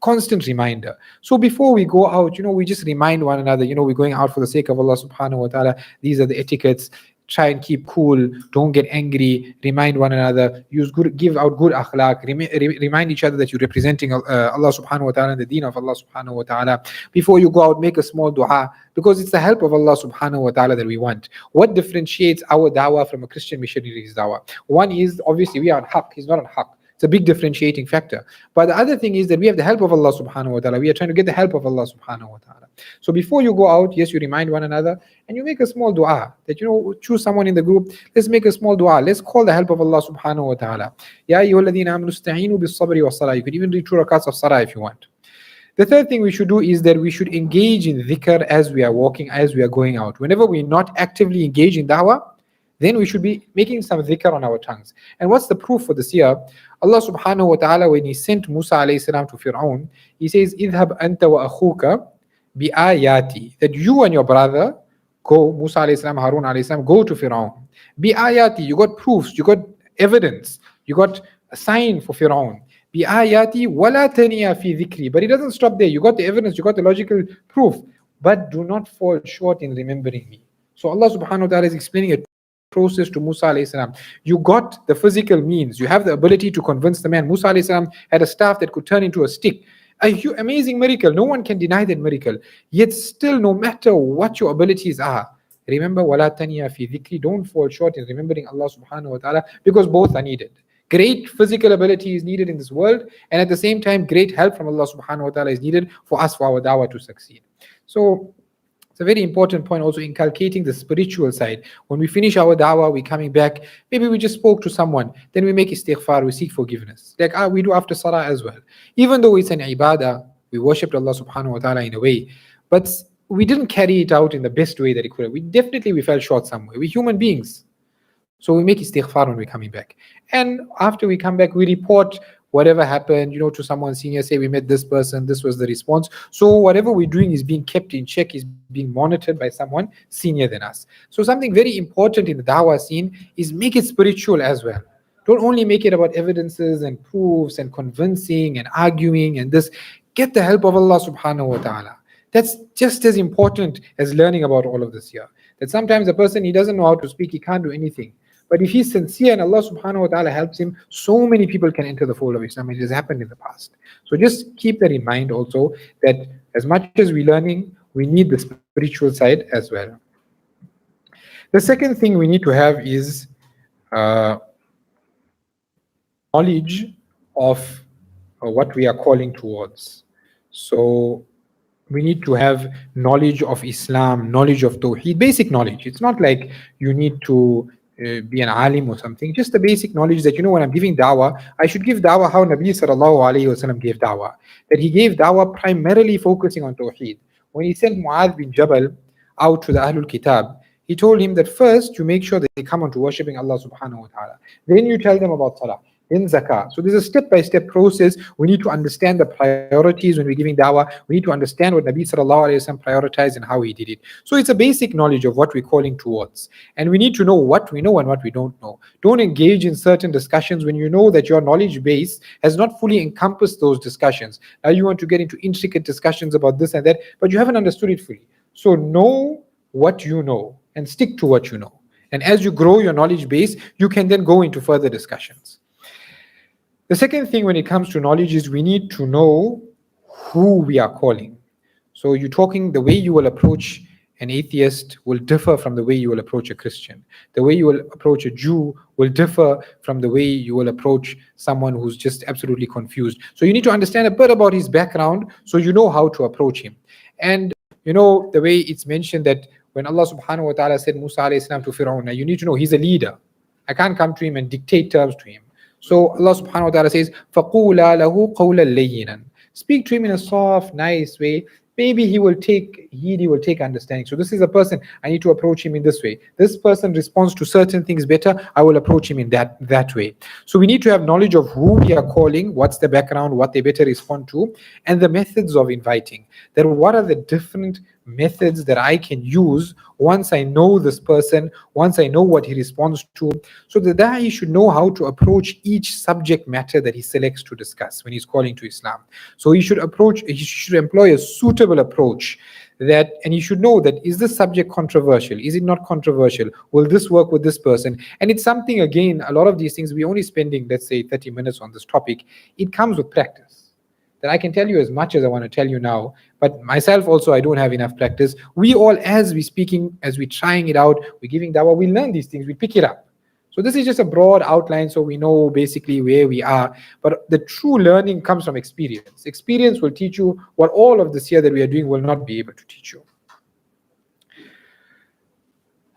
Constant reminder. So before we go out, we just remind one another, we're going out for the sake of Allah subhanahu wa ta'ala. These are the etiquettes. Try and keep cool. Don't get angry. Remind one another. Give out good akhlaq. Remind each other that you're representing Allah subhanahu wa ta'ala and the deen of Allah subhanahu wa ta'ala. Before you go out, make a small dua because it's the help of Allah subhanahu wa ta'ala that we want. What differentiates our dawah from a Christian missionary's dawah? One is obviously we are on haqq. He's not on haqq. It's a big differentiating factor. But the other thing is that we have the help of Allah subhanahu wa ta'ala. We are trying to get the help of Allah subhanahu wa ta'ala. So before you go out, yes, you remind one another and you make a small dua that, choose someone in the group. Let's make a small dua. Let's call the help of Allah subhanahu wa ta'ala. Ya ayyuhalladhina amanu ista'inu bis-sabri was-salah. You could even read 2 rakats of salah if you want. The third thing we should do is that we should engage in dhikr as we are walking, as we are going out. Whenever we're not actively engaged in dawah, then we should be making some dhikr on our tongues. And what's the proof for this here? Allah subhanahu wa ta'ala, when he sent Moosa alayhi salam to Fir'aun, he says, idhab anta wa akhuka bi ayati. That you and your brother go, Moosa alayhi salam, Harun alayhi salam, go to Fir'aun. Bi ayati, you got proofs, you got evidence, you got a sign for Fir'aun. Bi ayati wala taniya fi dhikri. But it doesn't stop there. You got the evidence, you got the logical proof. But do not fall short in remembering me. So Allah subhanahu wa ta'ala is explaining a process to Moosa alayhi salam. You got the physical means. You have the ability to convince the man. Moosa alayhi salam had a staff that could turn into a stick. Amazing miracle. No one can deny that miracle. Yet still, no matter what your abilities are, remember, wala taniya fi dhikri. Don't fall short in remembering Allah subhanahu wa ta'ala because both are needed. Great physical ability is needed in this world, and at the same time, great help from Allah subhanahu wa ta'ala is needed for us, for our dawah to succeed. So it's a very important point, also inculcating the spiritual side. When we finish our dawah, we're coming back, maybe we just spoke to someone, then we make istighfar, we seek forgiveness. Like we do after salah as well. Even though it's an ibadah, we worshipped Allah subhanahu wa ta'ala in a way, but we didn't carry it out in the best way that it could have. We fell short somewhere. We're human beings. So we make istighfar when we're coming back. And after we come back, we report whatever happened, to someone senior, say we met this person, this was the response. So whatever we're doing is being kept in check, is being monitored by someone senior than us. So something very important in the dawah scene is make it spiritual as well. Don't only make it about evidences and proofs and convincing and arguing and this. Get the help of Allah subhanahu wa ta'ala. That's just as important as learning about all of this here. That sometimes a person, he doesn't know how to speak, he can't do anything. But if he's sincere and Allah subhanahu wa ta'ala helps him, so many people can enter the fold of Islam. It has happened in the past. So just keep that in mind also, that as much as we're learning, we need the spiritual side as well. The second thing we need to have is knowledge of what we are calling towards. So we need to have knowledge of Islam, knowledge of Tawheed, basic knowledge. It's not like you need to be an alim or something, just the basic knowledge that, when I'm giving dawah, I should give dawah how Nabi sallallahu alayhi wasallam gave dawah. That he gave dawah primarily focusing on Tawheed. When he sent Mu'adh bin Jabal out to the Ahlul Kitab, he told him that first you make sure that they come onto worshipping Allah subhanahu wa ta'ala. Then you tell them about salah. In zakah. So there's a step-by-step process. We need to understand the priorities when we're giving dawah. We need to understand what Nabi sallallahu alayhi wa sallam prioritized and how he did it. So it's a basic knowledge of what we're calling towards. And we need to know what we know and what we don't know. Don't engage in certain discussions when you know that your knowledge base has not fully encompassed those discussions. Now you want to get into intricate discussions about this and that, but you haven't understood it fully. So know what you know and stick to what you know. And as you grow your knowledge base, you can then go into further discussions. The second thing when it comes to knowledge is we need to know who we are calling. So you're talking, the way you will approach an atheist will differ from the way you will approach a Christian. The way you will approach a Jew will differ from the way you will approach someone who's just absolutely confused. So you need to understand a bit about his background so you know how to approach him. And the way it's mentioned that when Allah subhanahu wa ta'ala said Musa alayhi salam to Fir'aun, now you need to know he's a leader. I can't come to him and dictate terms to him. So Allah subhanahu wa ta'ala says, فَقُولَا لَهُ قَوْلًا لَيِّنًا. Speak to him in a soft, nice way. Maybe he will take heed, he will take understanding. So this is a person, I need to approach him in this way. This person responds to certain things better, I will approach him in that way. So we need to have knowledge of who we are calling, what's the background, what they better respond to, and the methods of inviting. Then what are the different methods that I can use once I know this person, once I know what he responds to. So the da'i should know how to approach each subject matter that he selects to discuss when he's calling to Islam. So he should employ a suitable approach, and he should know that, is this subject controversial, is it not controversial, will this work with this person? And it's something, again, a lot of these things we're only spending, let's say, 30 minutes on this topic. It comes with practice. That I can tell you as much as I want to tell you now, but myself also, I don't have enough practice. We all, as we speaking, as we trying it out, we're giving dawah, we learn these things, we pick it up. So this is just a broad outline, so we know basically where we are. But the true learning comes from experience. Experience will teach you what all of this here that we are doing will not be able to teach you.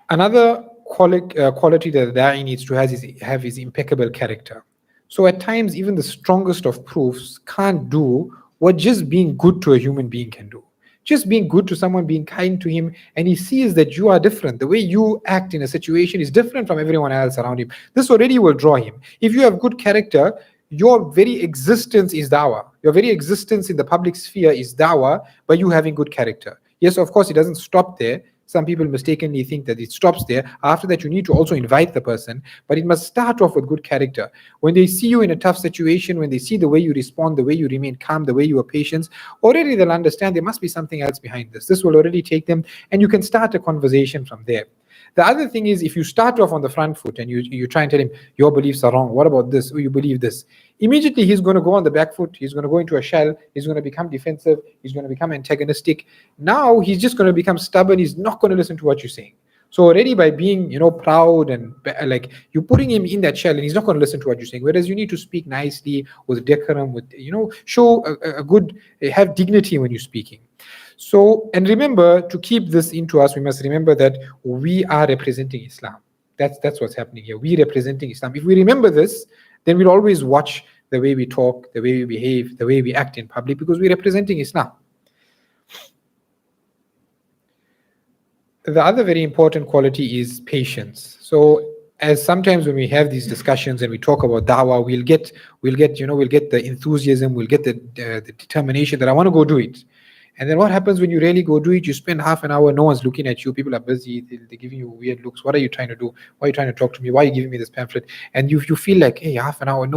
Another quality that the da'i needs to have is impeccable character. So at times, even the strongest of proofs can't do what just being good to a human being can do. Just being good to someone, being kind to him, and he sees that you are different. The way you act in a situation is different from everyone else around him. This already will draw him. If you have good character, your very existence is dawah. Your very existence in the public sphere is dawah by you having good character. Yes, of course, it doesn't stop there. Some people mistakenly think that it stops there. After that, you need to also invite the person, but it must start off with good character. When they see you in a tough situation, when they see the way you respond, the way you remain calm, the way you are patient, already they'll understand there must be something else behind this. This will already take them, and you can start a conversation from there. The other thing is, if you start off on the front foot and you try and tell him, your beliefs are wrong, what about this? Oh, you believe this. Immediately, he's going to go on the back foot, he's going to go into a shell, he's going to become defensive, he's going to become antagonistic. Now, he's just going to become stubborn, he's not going to listen to what you're saying. So already by being, proud and like you're putting him in that shell and he's not going to listen to what you're saying. Whereas you need to speak nicely with decorum, with, show a good, have dignity when you're speaking. So, and remember, to keep this into us, we must remember that we are representing Islam. That's what's happening here. We're representing Islam. If we remember this, then we'll always watch the way we talk, the way we behave, the way we act in public, because we're representing Islam. The other very important quality is patience. So, as sometimes when we have these discussions and we talk about dawah, we'll get the enthusiasm, we'll get the determination that I want to go do it. And then what happens when you really go do it? You spend half an hour, no one's looking at you, people are busy, they're giving you weird looks. What are you trying to do? Why are you trying to talk to me? Why are you giving me this pamphlet? And you feel like, hey, half an hour,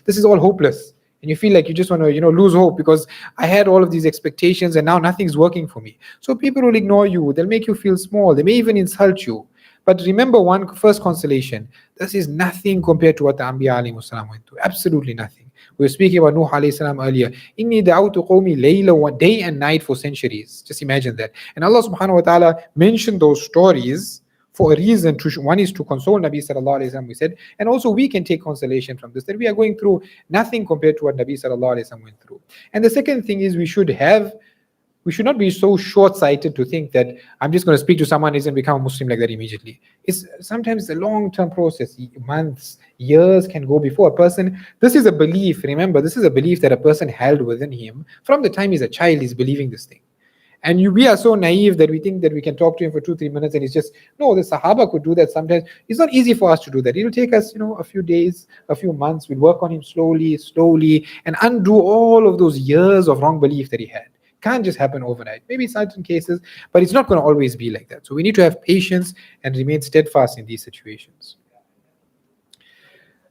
this is all hopeless. And you feel like you just want to, lose hope because I had all of these expectations and now nothing's working for me. So people will ignore you, they'll make you feel small, they may even insult you. But remember one first consolation, this is nothing compared to what the Anbiya alayhi salam went through. Absolutely nothing. We were speaking about Nuh alayhi salam earlier. Inni da'awtu qawmi layla, one day and night for centuries. Just imagine that. And Allah subhanahu wa ta'ala mentioned those stories for a reason. One is to console Nabi sallallahu alayhi wasallam, we said, and also we can take consolation from this, that we are going through nothing compared to what Nabi sallallahu alayhi wasallam went through. And the second thing is we should not be so short-sighted to think that I'm just going to speak to someone and become a Muslim like that immediately. Sometimes it's a long-term process. Months, years can go before a person. This is a belief. Remember, this is a belief that a person held within him from the time he's a child. He's believing this thing. And we are so naive that we think that we can talk to him for 2-3 minutes and it's just, no, the Sahaba could do that sometimes. It's not easy for us to do that. It'll take us, a few days, a few months. We'll work on him slowly, and undo all of those years of wrong belief that he had. Can't just happen overnight. Maybe in certain cases, but it's not going to always be like that. So we need to have patience and remain steadfast in these situations.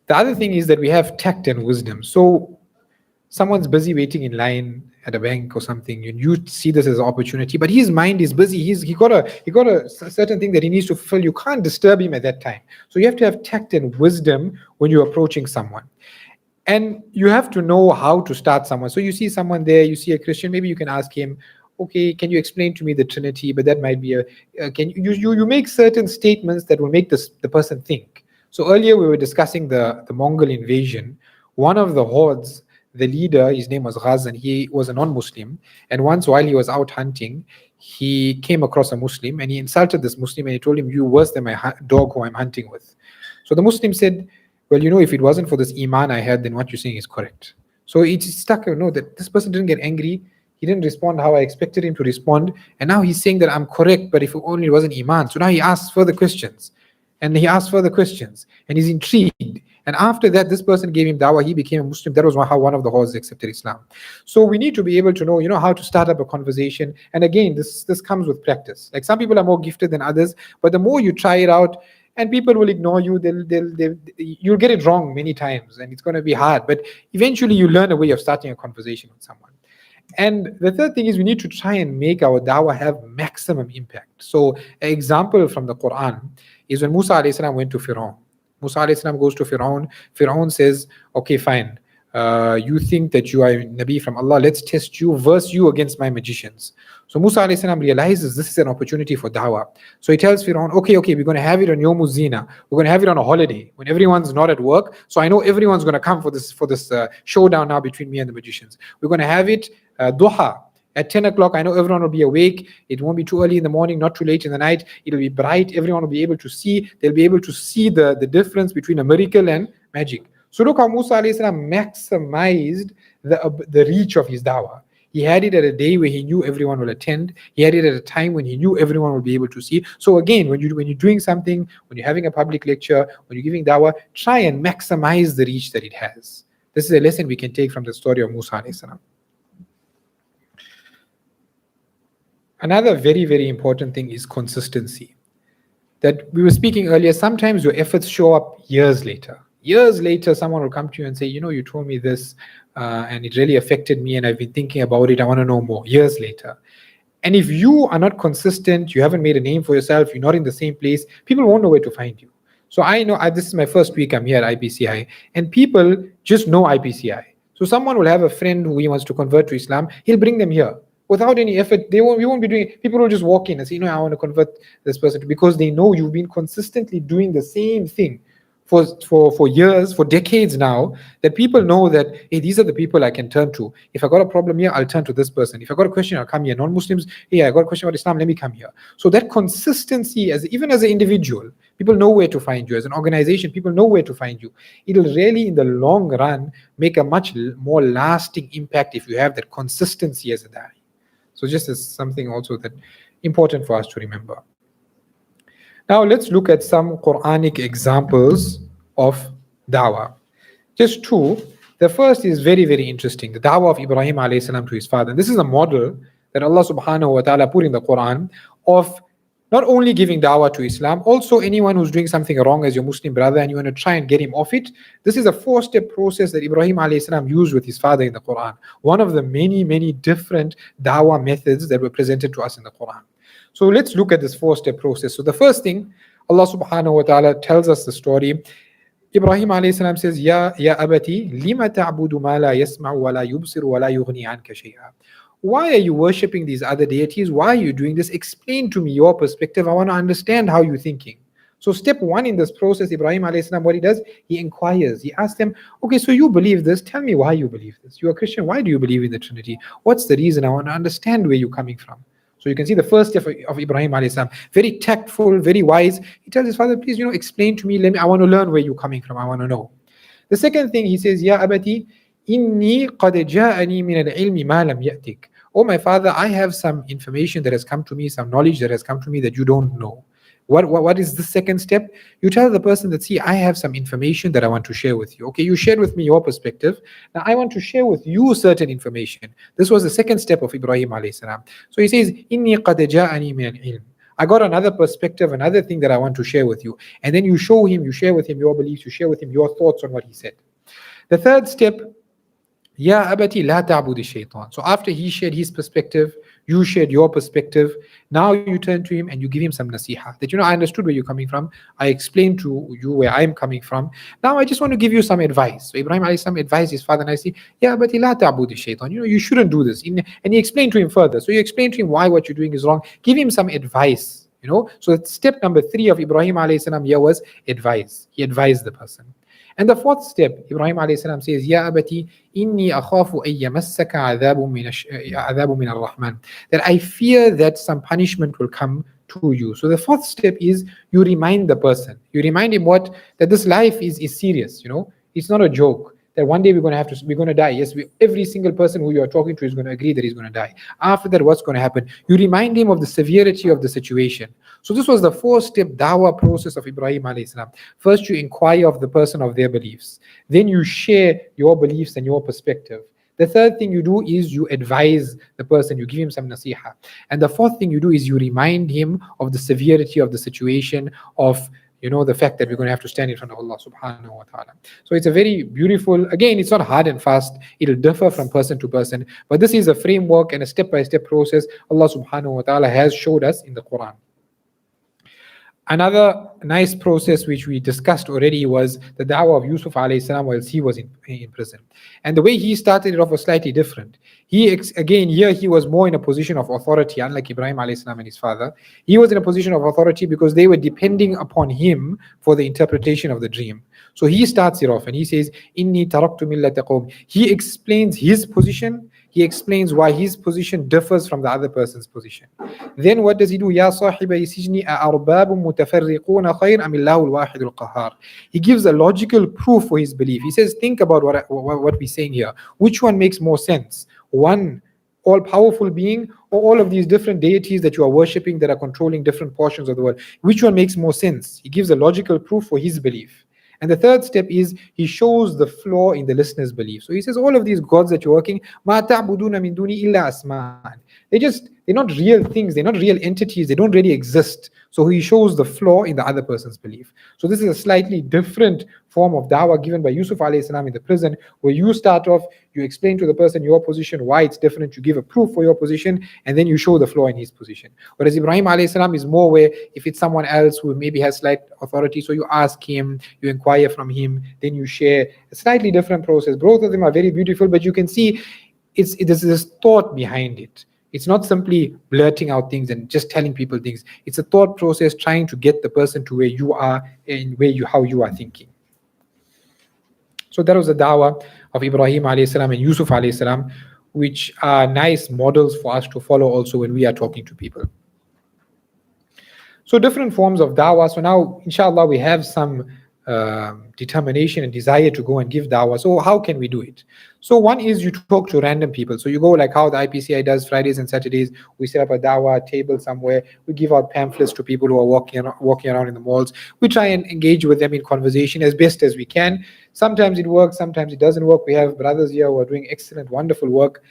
The other thing is that we have tact and wisdom. So someone's busy waiting in line at a bank or something, and you see this as an opportunity, but his mind is busy. He got a certain thing that he needs to fulfill. You can't disturb him at that time. So you have to have tact and wisdom when you're approaching someone. And you have to know how to start someone. So you see someone there, you see a Christian, maybe you can ask him, okay, can you explain to me the Trinity? But that might be can you make certain statements that will make the person think. So earlier we were discussing the Mongol invasion. One of the hordes, the leader, his name was Ghaz, and he was a non-Muslim. And once while he was out hunting, he came across a Muslim and he insulted this Muslim and he told him, "You worse than my dog who I'm hunting with." So the Muslim said, "Well, if it wasn't for this iman I had, then what you're saying is correct." So it stuck, that this person didn't get angry. He didn't respond how I expected him to respond. And now he's saying that I'm correct, but if only it wasn't iman. So now he asks further questions. And he asked further questions. And he's intrigued. And after that, this person gave him dawah. He became a Muslim. That was how one of the hordes accepted Islam. So we need to be able to know, how to start up a conversation. And again, this comes with practice. Like some people are more gifted than others, but the more you try it out, and people will ignore you, you'll get it wrong many times, and it's going to be hard. But eventually, you learn a way of starting a conversation with someone. And the third thing is we need to try and make our dawah have maximum impact. So an example from the Quran is when Musa alayhi salam went to Fir'aun. Musa alayhi salam goes to Fir'aun. Fir'aun says, okay, fine. You think that you are a Nabi from Allah. Let's test you, verse you against my magicians. So Musa alayhi salam realizes this is an opportunity for dawah. So he tells Fir'aun, okay, we're going to have it on Yawm Zina. We're going to have it on a holiday when everyone's not at work. So I know everyone's going to come for this showdown now between me and the magicians. We're going to have it duha. At 10 o'clock, I know everyone will be awake. It won't be too early in the morning, not too late in the night. It'll be bright. Everyone will be able to see. They'll be able to see the difference between a miracle and magic. So look how Musa alayhi salam maximized the reach of his dawah. He had it at a day where he knew everyone will attend. He had it at a time when he knew everyone will be able to see. So again, when you're doing something, when you're having a public lecture, when you're giving dawah, try and maximize the reach that it has. This is a lesson we can take from the story of Musa alayhi salam. Another very, very important thing is consistency. That we were speaking earlier, sometimes your efforts show up years later. Years later, someone will come to you and say, you told me this and it really affected me and I've been thinking about it. I want to know more. Years later. And if you are not consistent, you haven't made a name for yourself, you're not in the same place, people won't know where to find you. So I know this is my first week I'm here at IPCI, and people just know IPCI. So someone will have a friend who he wants to convert to Islam, he'll bring them here. Without any effort, we won't be doing it. People will just walk in and say, I want to convert this person, because they know you've been consistently doing the same thing for years, for decades now, that people know that, hey, these are the people I can turn to. If I got a problem here, I'll turn to this person. If I got a question, I'll come here. Non-Muslims, hey, I got a question about Islam, let me come here. So that consistency, even as an individual, people know where to find you. As an organization, people know where to find you. It'll really, in the long run, make a much more lasting impact if you have that consistency as a da'i. So just as something also that important for us to remember. Now let's look at some Quranic examples of dawah. Just two. The first is very, very interesting. The dawah of Ibrahim alayhi salam to his father. And this is a model that Allah subhanahu wa ta'ala put in the Quran of not only giving dawah to Islam, also anyone who's doing something wrong as your Muslim brother and you want to try and get him off it. This is a 4-step process that Ibrahim alayhi salam used with his father in the Quran. One of the many, many different dawah methods that were presented to us in the Quran. So let's look at this 4-step process. So the first thing, Allah subhanahu wa ta'ala tells us the story. Ibrahim alayhi salam says, Ya abati, lima ta'budu ma la yasma'u wa la yubsiru wa la yughni anka shay'a. Why are you worshipping these other deities? Why are you doing this? Explain to me your perspective. I want to understand how you're thinking. So step 1 in this process, Ibrahim alayhi salam, what he does, he inquires. He asks them, okay, so you believe this. Tell me why you believe this. You're a Christian. Why do you believe in the Trinity? What's the reason? I want to understand where you're coming from. So you can see the first step of Ibrahim alayhi salam, very tactful, very wise. He tells his father, please, explain to me. I want to learn where you're coming from. I want to know. The second thing he says, Ya abati, inni qad ja'ani min al-ilmi ma lam ya'tik. Oh, my father, I have some information that has come to me, some knowledge that has come to me that you don't know. What is the second step? You tell the person that, see, I have some information that I want to share with you. Okay, you shared with me your perspective. Now I want to share with you certain information. This was the second step of Ibrahim alayhi salam. So he says, Inni qad ja'ani min al-ilm. I got another perspective, another thing that I want to share with you. And then you share with him your beliefs, you share with him your thoughts on what he said. The third step Ya abati la ta'budi shaitan. So after he shared his perspective, you shared your perspective. Now you turn to him and you give him some nasiha. That I understood where you're coming from. I explained to you where I'm coming from. Now I just want to give you some advice. So Ibrahim alayhi salam advised his father nicely. Ya abati la ta'budi shaitan. You shouldn't do this. And he explained to him further. So you explained to him why what you're doing is wrong. Give him some advice. So step number 3 of Ibrahim alayhi salam here was advice. He advised the person. And the fourth step, Ibrahim alayhi salam says, Ya abati, inni akhafu an yamassaka adhabu min ar-Rahman. That I fear that some punishment will come to you. So the fourth step is you remind the person. You remind him that this life is serious. It's not a joke. That one day we're going to die. Yes, every single person who you are talking to is going to agree that he's going to die. After that, what's going to happen? You remind him of the severity of the situation. So this was the 4-step dawah process of Ibrahim alayhi salam. First, you inquire of the person of their beliefs. Then you share your beliefs and your perspective. The third thing you do is you advise the person, you give him some nasiha. And the fourth thing you do is you remind him of the severity of the situation, of the fact that we're going to have to stand in front of Allah subhanahu wa ta'ala. So it's a very beautiful, again, it's not hard and fast. It'll differ from person to person. But this is a framework and a step-by-step process Allah subhanahu wa ta'ala has showed us in the Quran. Another nice process which we discussed already was the da'wah of Yusuf alayhi salam whilst he was in prison. And the way he started it off was slightly different. Again, here he was more in a position of authority, unlike Ibrahim alayhi salam and his father. He was in a position of authority because they were depending upon him for the interpretation of the dream. So he starts it off and he says, Inni taraktu millata qawm. He explains his position. He explains why his position differs from the other person's position. Then what does he do? Ya sahiba sijni a'arbabun mutafarriquna khayr am Allahu al-wahid al-qahhar. He gives a logical proof for his belief. He says, think about what we're saying here. Which one makes more sense? One all-powerful being, or all of these different deities that you are worshipping that are controlling different portions of the world? Which one makes more sense? He gives a logical proof for his belief. And the third step is he shows the flaw in the listener's belief. So he says, all of these gods that you're working, ma ta'buduna min duni illa asman. They're not real things, they're not real entities, they don't really exist. So he shows the flaw in the other person's belief. So this is a slightly different form of dawah given by Yusuf alayhi salam in the prison, where you start off, you explain to the person your position, why it's different, you give a proof for your position, and then you show the flaw in his position. Whereas Ibrahim alayhi salam is more where if it's someone else who maybe has slight authority, so you ask him, you inquire from him, then you share. A slightly different process. Both of them are very beautiful, but you can see there's this thought behind it. It's not simply blurting out things and just telling people things. It's a thought process trying to get the person to where you are and how you are thinking. So that was the dawah of Ibrahim alayhi salam and Yusuf alayhi salam, which are nice models for us to follow also when we are talking to people. So different forms of dawah. So now, inshallah, we have some determination and desire to go and give dawah. So how can we do it? So one is you talk to random people. So you go like how the IPCI does Fridays and Saturdays. We set up a dawah table somewhere. We give out pamphlets to people who are walking around in the malls. We try and engage with them in conversation as best as we can. Sometimes it works, sometimes it doesn't work. We have brothers here who are doing excellent, wonderful work.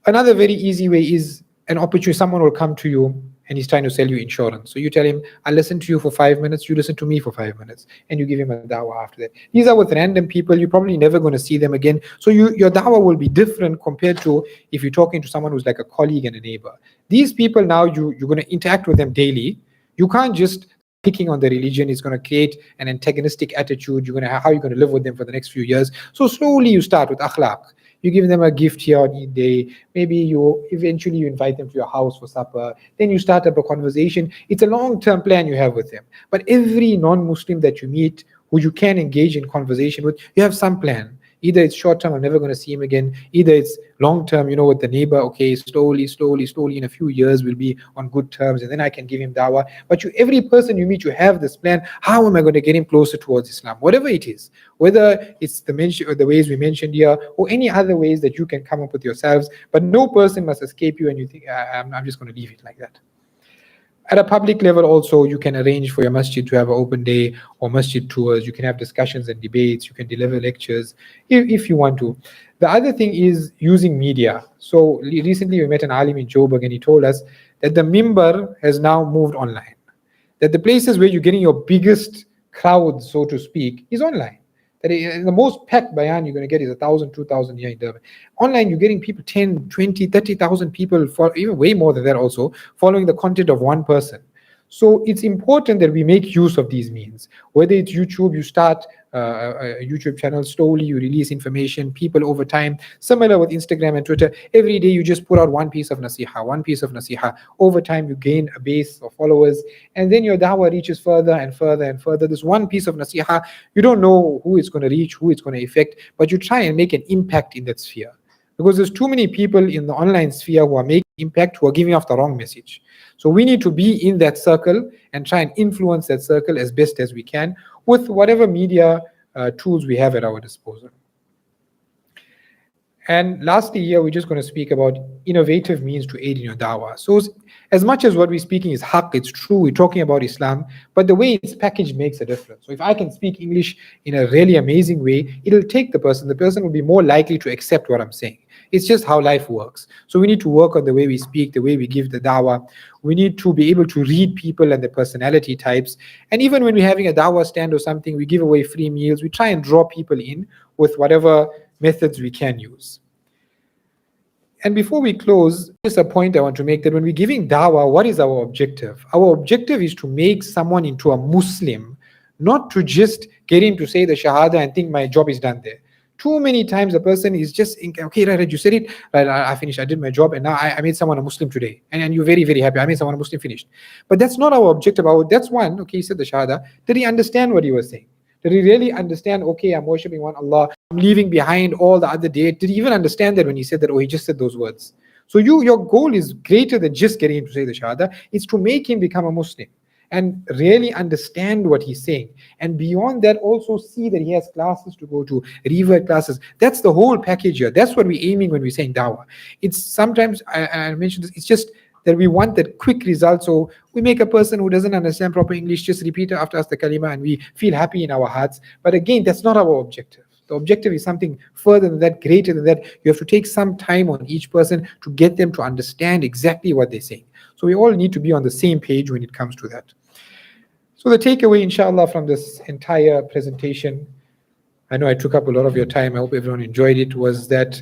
Another very easy way is an opportunity. Someone will come to you and he's trying to sell you insurance. So you tell him, I'll listen to you for 5 minutes, you listen to me for 5 minutes, and you give him a dawah after that. These are with random people, you're probably never going to see them again. So your dawah will be different compared to if you're talking to someone who's like a colleague and a neighbor. These people now, you're going to interact with them daily. You can't just picking on the religion. Is going to create an antagonistic attitude. How you're going to live with them for the next few years. So slowly you start with akhlaq. You give them a gift here on Eid day. Maybe you invite them to your house for supper. Then you start up a conversation. It's a long-term plan you have with them. But every non-Muslim that you meet, who you can engage in conversation with, you have some plan. Either it's short term, I'm never going to see him again. Either it's long term, with the neighbor, okay, slowly, in a few years we'll be on good terms and then I can give him dawah. But every person you meet, you have this plan. How am I going to get him closer towards Islam? Whatever it is, whether it's the ways we mentioned here or any other ways that you can come up with yourselves. But no person must escape you and you think, I'm just going to leave it like that. At a public level also, you can arrange for your masjid to have an open day or masjid tours. You can have discussions and debates. You can deliver lectures if you want to. The other thing is using media. So recently we met an alim in Joburg and he told us that the mimbar has now moved online. That the places where you're getting your biggest crowd, so to speak, is online. That the most packed bayan you're going to get is 1,000, 2,000 here in Durban. Online, you're getting people 10, 20, 30,000 people, for even way more than that also, following the content of one person. So it's important that we make use of these means. Whether it's YouTube, you start a YouTube channel, slowly you release information, people over time. Similar with Instagram and Twitter, every day you just put out one piece of nasiha, one piece of nasiha. Over time you gain a base of followers, and then your dawah reaches further and further and further. This one piece of nasiha, you don't know who it's going to reach, who it's going to affect, but you try and make an impact in that sphere. Because there's too many people in the online sphere who are making impact, who are giving off the wrong message. So we need to be in that circle and try and influence that circle as best as we can with whatever media tools we have at our disposal. And lastly, here we're just going to speak about innovative means to aid in your dawah. So as much as what we're speaking is haqq, it's true, we're talking about Islam, but the way it's packaged makes a difference. So if I can speak English in a really amazing way, it'll take the person will be more likely to accept what I'm saying. It's just how life works. So we need to work on the way we speak, the way we give the dawah. We need to be able to read people and their personality types. And even when we're having a dawah stand or something, we give away free meals, we try and draw people in with whatever methods we can use. And before we close, just a point I want to make, that when we're giving dawah, what is our objective? Our objective is to make someone into a Muslim, not to just get him to say the Shahada and think my job is done there. Too many times a person is just, okay, right, you said it, right, I finished, I did my job, and now I made someone a Muslim today. And you're very, very happy, I made someone a Muslim, finished. But that's not our objective. That's one, okay, he said the Shahada. Did he understand what he was saying? Did he really understand, okay, I'm worshipping one Allah, I'm leaving behind all the other date? Did he even understand that when he said that, he just said those words? So your goal is greater than just getting him to say the Shahada. It's to make him become a Muslim and really understand what he's saying. And beyond that, also see that he has classes to go to, revert classes. That's the whole package here. That's what we're aiming when we're saying dawah. It's sometimes, I mentioned this, it's just that we want that quick result. So we make a person who doesn't understand proper English just repeat after us the kalima and we feel happy in our hearts. But again, that's not our objective. The objective is something further than that, greater than that. You have to take some time on each person to get them to understand exactly what they're saying. So we all need to be on the same page when it comes to that. So the takeaway, inshallah, from this entire presentation, I know I took up a lot of your time, I hope everyone enjoyed it, was that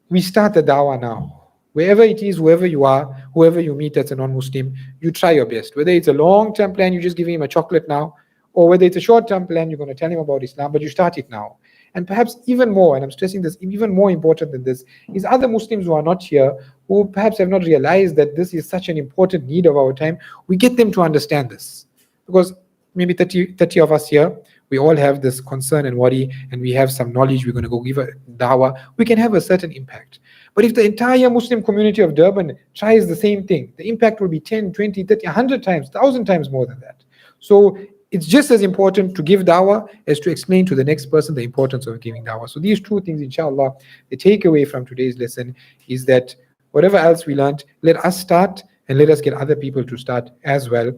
we start the dawah now. Wherever it is, whoever you are, whoever you meet that's a non-Muslim, you try your best. Whether it's a long-term plan, you're just giving him a chocolate now, or whether it's a short-term plan, you're going to tell him about Islam, but you start it now. And perhaps even more, and I'm stressing this, even more important than this, is other Muslims who are not here, who perhaps have not realized that this is such an important need of our time, we get them to understand this. Because maybe 30 of us here, we all have this concern and worry, and we have some knowledge, we're going to go give a dawah, we can have a certain impact. But if the entire Muslim community of Durban tries the same thing, the impact will be 10, 20, 30, 100 times, 1,000 times more than that. So it's just as important to give dawah as to explain to the next person the importance of giving dawah. So these two things, inshallah, the takeaway from today's lesson is that whatever else we learned, let us start and let us get other people to start as well.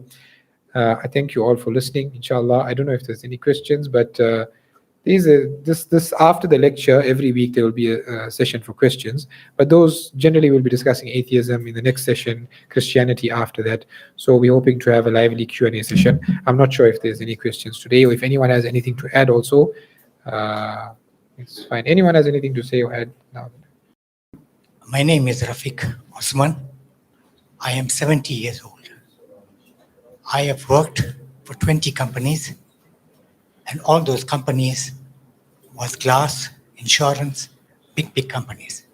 I thank you all for listening, inshallah. I don't know if there's any questions, but this after the lecture, every week there will be a session for questions, but those generally will be discussing atheism in the next session, Christianity after that. So we're hoping to have a lively Q&A session. I'm not sure if there's any questions today, or if anyone has anything to add also. It's fine. Anyone has anything to say or add now? My name is Rafiq Osman. I am 70 years old. I have worked for 20 companies, and all those companies was glass, insurance, big companies.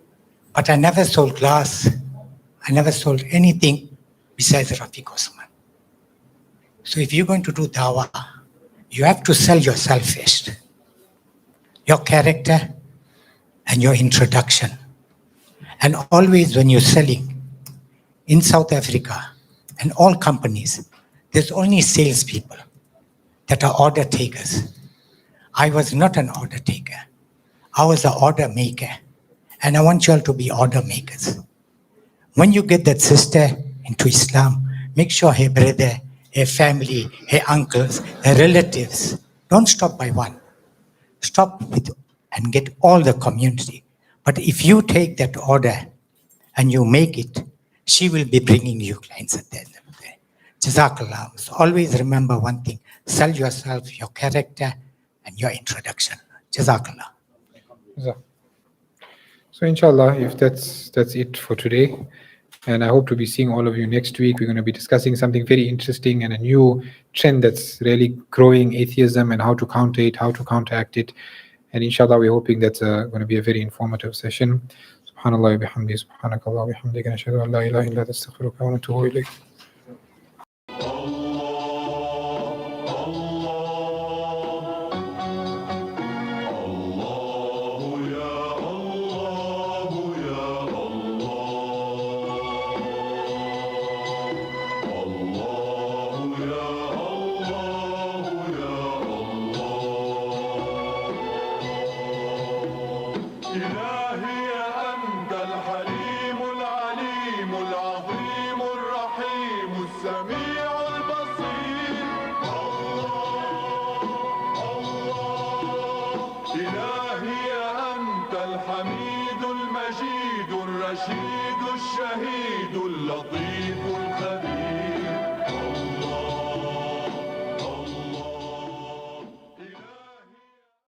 But I never sold glass. I never sold anything besides Rafiq Osman. So if you're going to do dawah, you have to sell yourself first. Your character and your introduction. And always when you're selling in South Africa and all companies, there's only salespeople that are order takers. I was not an order taker. I was an order maker. And I want you all to be order makers. When you get that sister into Islam, make sure her brother, her family, her uncles, her relatives, don't stop by one. Stop with and get all the community. But if you take that order and you make it, she will be bringing you clients at the end of the day. Jazakallah. So always remember one thing, sell yourself, your character, and your introduction. Jazakallah. So inshallah, if that's it for today, and I hope to be seeing all of you next week. We're going to be discussing something very interesting and a new trend that's really growing, atheism, and how to counter it, how to counteract it. And inshallah, we're hoping that's going to be a very informative session. Subhanallah wa bihamdi, subhanakallah wa bihamdika, nashhadu an la ilaha illa anta, astaghfiruka wa atubu ilayk. إلهي أنت الحليم العليم العظيم الرحيم السميع البصير إلهي أنت الحميد المجيد الرشيد الشهيد اللطيف الخبير